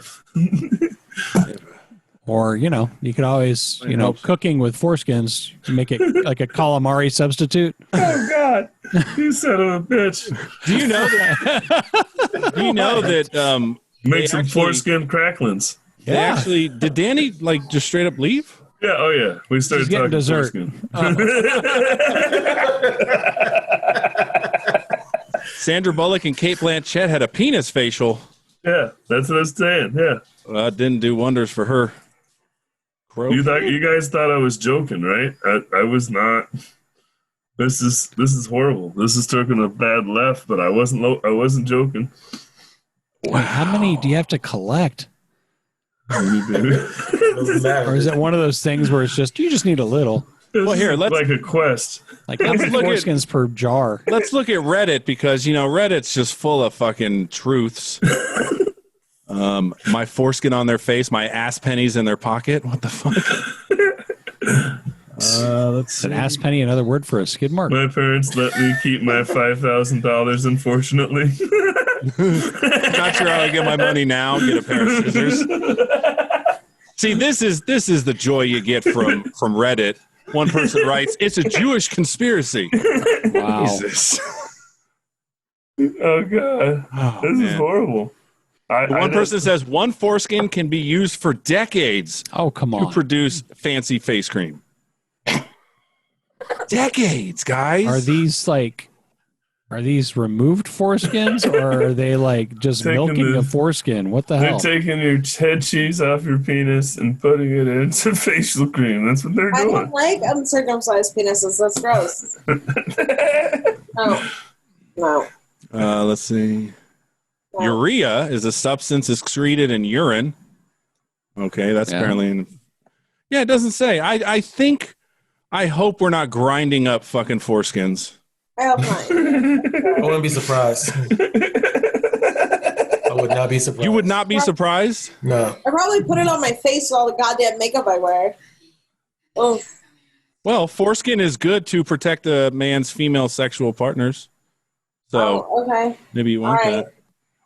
Or, you could always, cooking with foreskins to make it like a calamari substitute. Oh, God. You son of a bitch. Do you know that? Make some foreskin cracklings. Yeah. Actually, did Danny just straight up leave? Yeah. Oh, yeah. We started talking dessert. foreskin. Sandra Bullock and Kate Blanchett had a penis facial. Yeah, that's what I was saying. Yeah. Didn't do wonders for her. You guys thought I was joking, right? I was not. This is horrible. This is taking a bad left, but I wasn't joking. Wow. How many do you have to collect? Or is it one of those things where it's just you just need a little? Well, here, let's like a quest. Like how many foreskins per jar? Let's look at Reddit because Reddit's just full of fucking truths. My foreskin on their face, my ass pennies in their pocket. What the fuck? Let's see. An ass penny, another word for a skid mark. My parents let me keep my $5,000, unfortunately. Not sure how I get my money now. Get a pair of scissors. See, this is the joy you get from Reddit. One person writes, "It's a Jewish conspiracy." Wow. Jesus. Oh God, this is horrible. One person says one foreskin can be used for decades. Oh, come on. To produce fancy face cream. Decades, guys. Are these removed foreskins or are they just milking a foreskin? What the hell? They're taking your head cheese off your penis and putting it into facial cream. That's what they're doing. I don't like uncircumcised penises. That's gross. No. Let's see. No. Urea is a substance excreted in urine. Okay, that's apparently it doesn't say. I hope we're not grinding up fucking foreskins. I hope not. I wouldn't be surprised. I would not be surprised. You would not be surprised? No. I probably put it on my face with all the goddamn makeup I wear. Oh. Well, foreskin is good to protect a man's female sexual partners. So okay. Maybe you want that.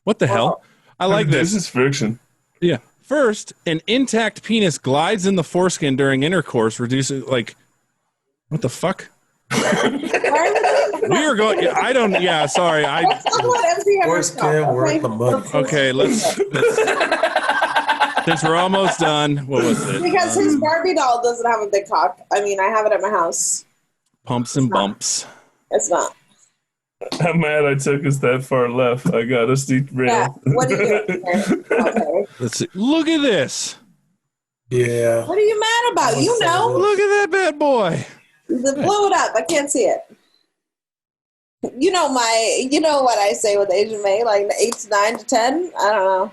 What the hell? I like this. This is friction. Yeah. First, an intact penis glides in the foreskin during intercourse, reducing what the fuck? We are going. I don't. Yeah, sorry. Foreskin worth the money. Okay, let's. Since we're almost done, what was it? Because his Barbie doll doesn't have a big cock. I mean, I have it at my house. Pumps and bumps. It's not. I'm mad I took us that far left. I got us derailed. Yeah. What are you doing here? Okay. Let's see. Look at this. Yeah. What are you mad about? You know. Look at that bad boy. Blow it up. I can't see it. You know what I say with Asian May, like 8 to 9 to 10. I don't know.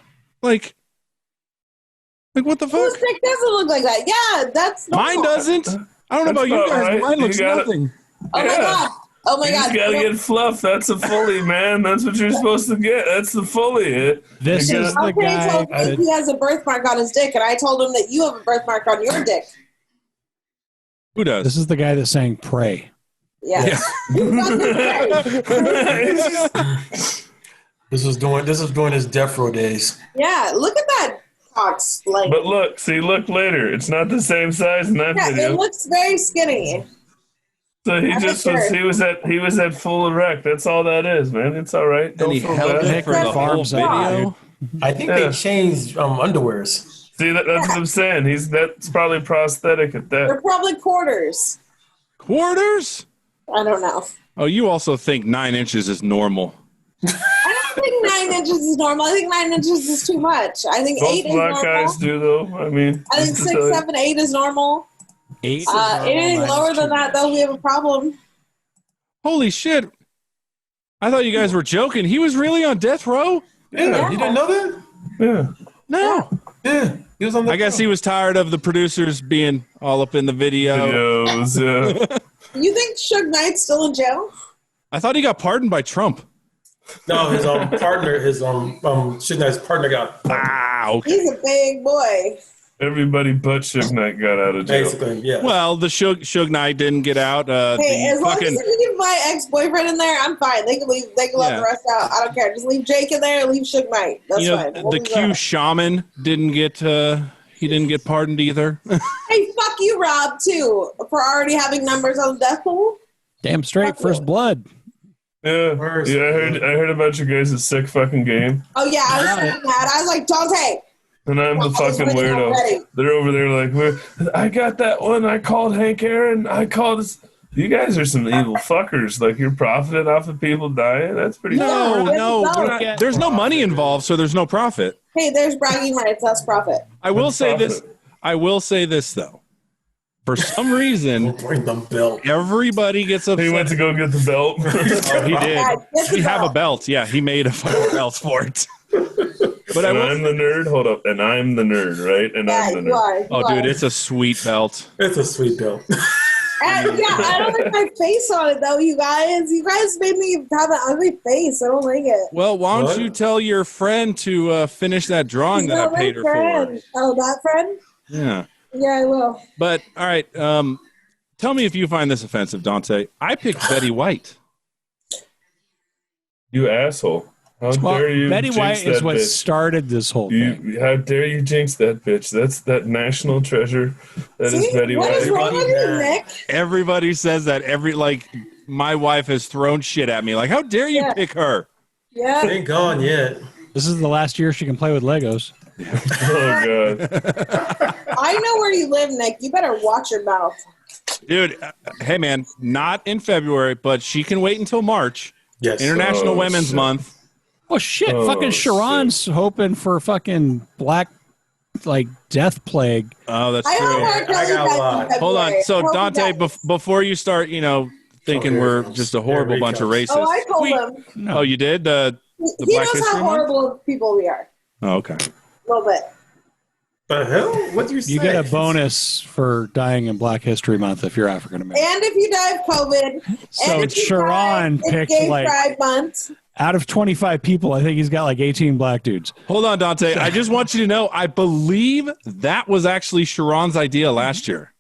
Like, what the Whose fuck? dick doesn't look like that? Yeah, that's normal. Mine doesn't. I don't know about you That's guys, about but mine right. looks You gotta- nothing. Oh my god. Oh my You god. just gotta get fluff. That's a fully, man. That's what you're supposed to get. That's the fully. This You is gotta- the Okay, guy. told me he has a birthmark on his dick, and I told him that you have a birthmark on your dick. Who does? This is the guy that's saying pray. Yeah. This was during his death row days. Yeah, look at that cox. Like, But look, later. It's not the same size in that yeah, it video. looks very skinny. So he I'm just sure. he was at full erect. That's all that is, man. It's all right. And Don't he feel held bad. it for the whole Farms out, video. I think Yeah. they changed underwears. See, that's what I'm saying. That's probably prosthetic at that. They're probably quarters. Quarters? I don't know. Oh, you also think 9 inches is normal. I don't think 9 inches is normal. I think 9 inches is too much. I think Most 8 is black normal. guys do, though. I mean, I think just to 6, tell you. 7, 8 is normal. 8 is Anything normal, lower 9 is than too that, though, we have a problem. Holy shit. I thought you guys were joking. He was really on death row? Yeah, you didn't know that? Yeah. No. Yeah, he was on the. I guess he was tired of the producers being all up in the video. Videos, yeah. You think Suge Knight's still in jail? I thought he got pardoned by Trump. No, his partner, Suge Knight's partner got Ah, okay. He's a big boy. Everybody but Suge Knight got out of jail. basically, yeah. Well, the Suge Knight didn't get out. Hey, as The long fucking as you can my ex-boyfriend in there, I'm fine. They can leave. They can let Yeah. the rest out. I don't care. Just leave Jake in there. Leave Suge Knight. That's fine. We'll the leave Q that. shaman didn't get he didn't get pardoned either. Hey, fuck you, Rob, too, for already having numbers on the death pool. Damn straight, first blood. Yeah, Where's- yeah. I heard about you guys' sick fucking game, Oh yeah, I was saying that. I was like, Duante. and I'm the I was fucking winning weirdo. already. They're over there like, I got that one. I called Hank Aaron. I called this. You guys are some evil fuckers. Like, you're profiting off of people dying. That's pretty. No, Yeah, no, that's we're not- not- there's no money involved, so there's no profit. Hey, there's bragging rights. That's profit. I will That's say this. profit. I will say this though. For some reason, Bring the belt. everybody gets upset. He went to go get the belt. Oh, he did. Yeah, get the We have a belt. belt. Yeah, he made a fucking belt for it. But I And will. I'm the nerd. Hold up. And I'm the nerd, right? And Yeah, I'm the you nerd. are. You Oh, dude, are. it's a sweet belt. It's a sweet belt. Yeah, I don't like my face on it though, you guys. You guys made me have an ugly face. I don't like it. Well, why don't What? you tell your friend to finish that drawing that I my paid her friend. Oh, that friend? for? Yeah. Yeah, I will. But all right, tell me if you find this offensive, Dante. I picked Betty White. You asshole. How Well, dare you Betty jinx White is that what bitch. started this whole thing. How dare you jinx that bitch? That's that national treasure. That is See? Betty What is White. wrong with you, Nick? Everybody says that. My wife has thrown shit at me. Like, how dare you Yeah. pick her? Yeah. Ain't gone yet. This is the last year she can play with Legos. Oh god. I know where you live, Nick. You better watch your mouth. Dude, hey man, not in February, but she can wait until March. Yes. International Oh, Women's shit. Month. Oh shit! Oh, fucking Sharon's hoping for fucking black, like death plague. Oh, that's I hope true. R. Kelly I got a dies in lot. February. Hold on. So I hope he Dante, dies. before you start, thinking Oh, here we're it comes. just a horrible Here it bunch of comes. racists. Oh, I told We- him. No. Oh, you did? The He Black knows History how Month? horrible people we are. Oh, okay. A little bit. The hell? What do you say? You get a bonus for dying in Black History Month if you're African American. And if you die of COVID. So and if you die, Sharon it's picked Gay like Pride Month. out of 25 people, I think he's got like 18 black dudes. Hold on, Dante. I just want you to know, I believe that was actually Sharon's idea last year.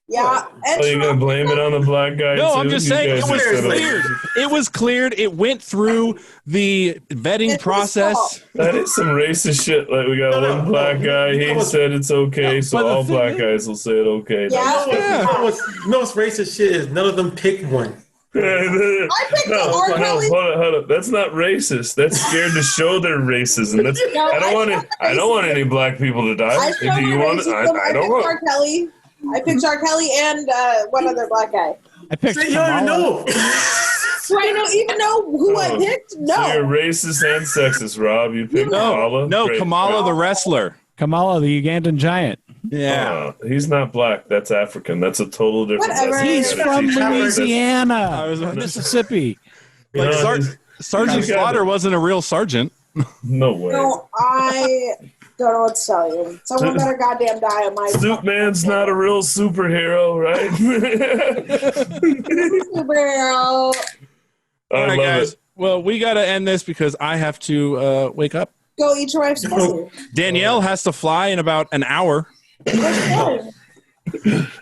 Yeah. And Oh, you gonna blame it on the black guy? No, too? I'm just You saying it guys was are set up- cleared. It was cleared. It went through the vetting It's his process. fault. That is some racist shit. Like, we got No, one black guy. He no, said it's okay, so but the all thing black is- guys will say it okay. Yeah. You know what's racist shit is none of them picked one. no, picked the R. Kelly. hold up. That's not racist. That's scared to show their racism. That's No, I don't I want showed it. I don't want any black people to die. I Do you want? I don't picked want. R. Kelly. I picked R. Kelly and one other black guy. I picked See, you don't even Kamala. know. Do I don't even know who I picked? So you're No. racist and sexist, Rob. You picked Kamala. No, Great. Kamala the wrestler. Kamala, the Ugandan giant. Yeah. He's not black. That's African. That's a total different. Whatever. message. He's You gotta from teach him that. Louisiana, Mississippi. You know, Sergeant you gotta- Slaughter wasn't a real sergeant. No way. No, Don't know what to tell you. Someone better goddamn die on my Superman's not a real superhero, right? superhero. I All right, love guys. it. Well, we got to end this because I have to wake up. Go eat your wife's pussy. Danielle has to fly in about an hour. Where's she going?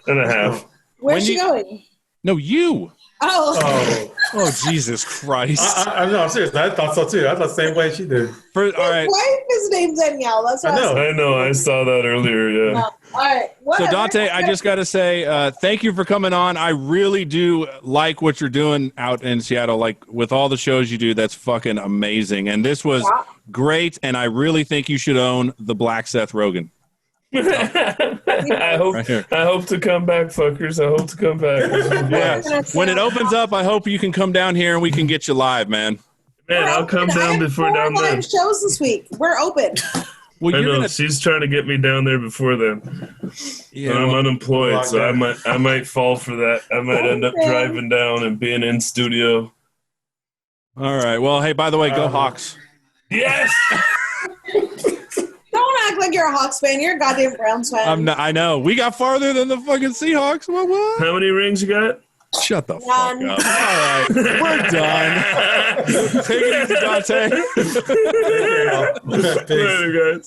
And a half. Where's she going? No, you. Oh. Oh, Jesus Christ. I know, I'm serious. I thought so too. I thought the same way she did. All right. His wife is named Danielle. That's what I know. I saw that earlier. Yeah. All right. So Whatever. Duante, I just got to say thank you for coming on. I really do like what you're doing out in Seattle. Like with all the shows you do, that's fucking amazing. And this was great. And I really think you should own the Black Seth Rogen. I hope to come back, fuckers. I hope to come back. Yeah. When it opens up, I hope you can come down here and we can get you live, man. Man, I'll come down before down there. Live shows this week. We're open. Well, I know she's trying to get me down there before then. Yeah, but I'm unemployed, so I might fall for that. I might end up driving down and being in studio. All right. Well, hey, by the way, go Hawks. Yes. Don't act like you're a Hawks fan. You're a goddamn Browns fan. I'm not, I know. We got farther than the fucking Seahawks. What? How many rings you got? Shut the fuck up. All right. We're done. Take it easy, Duante. Later, guys.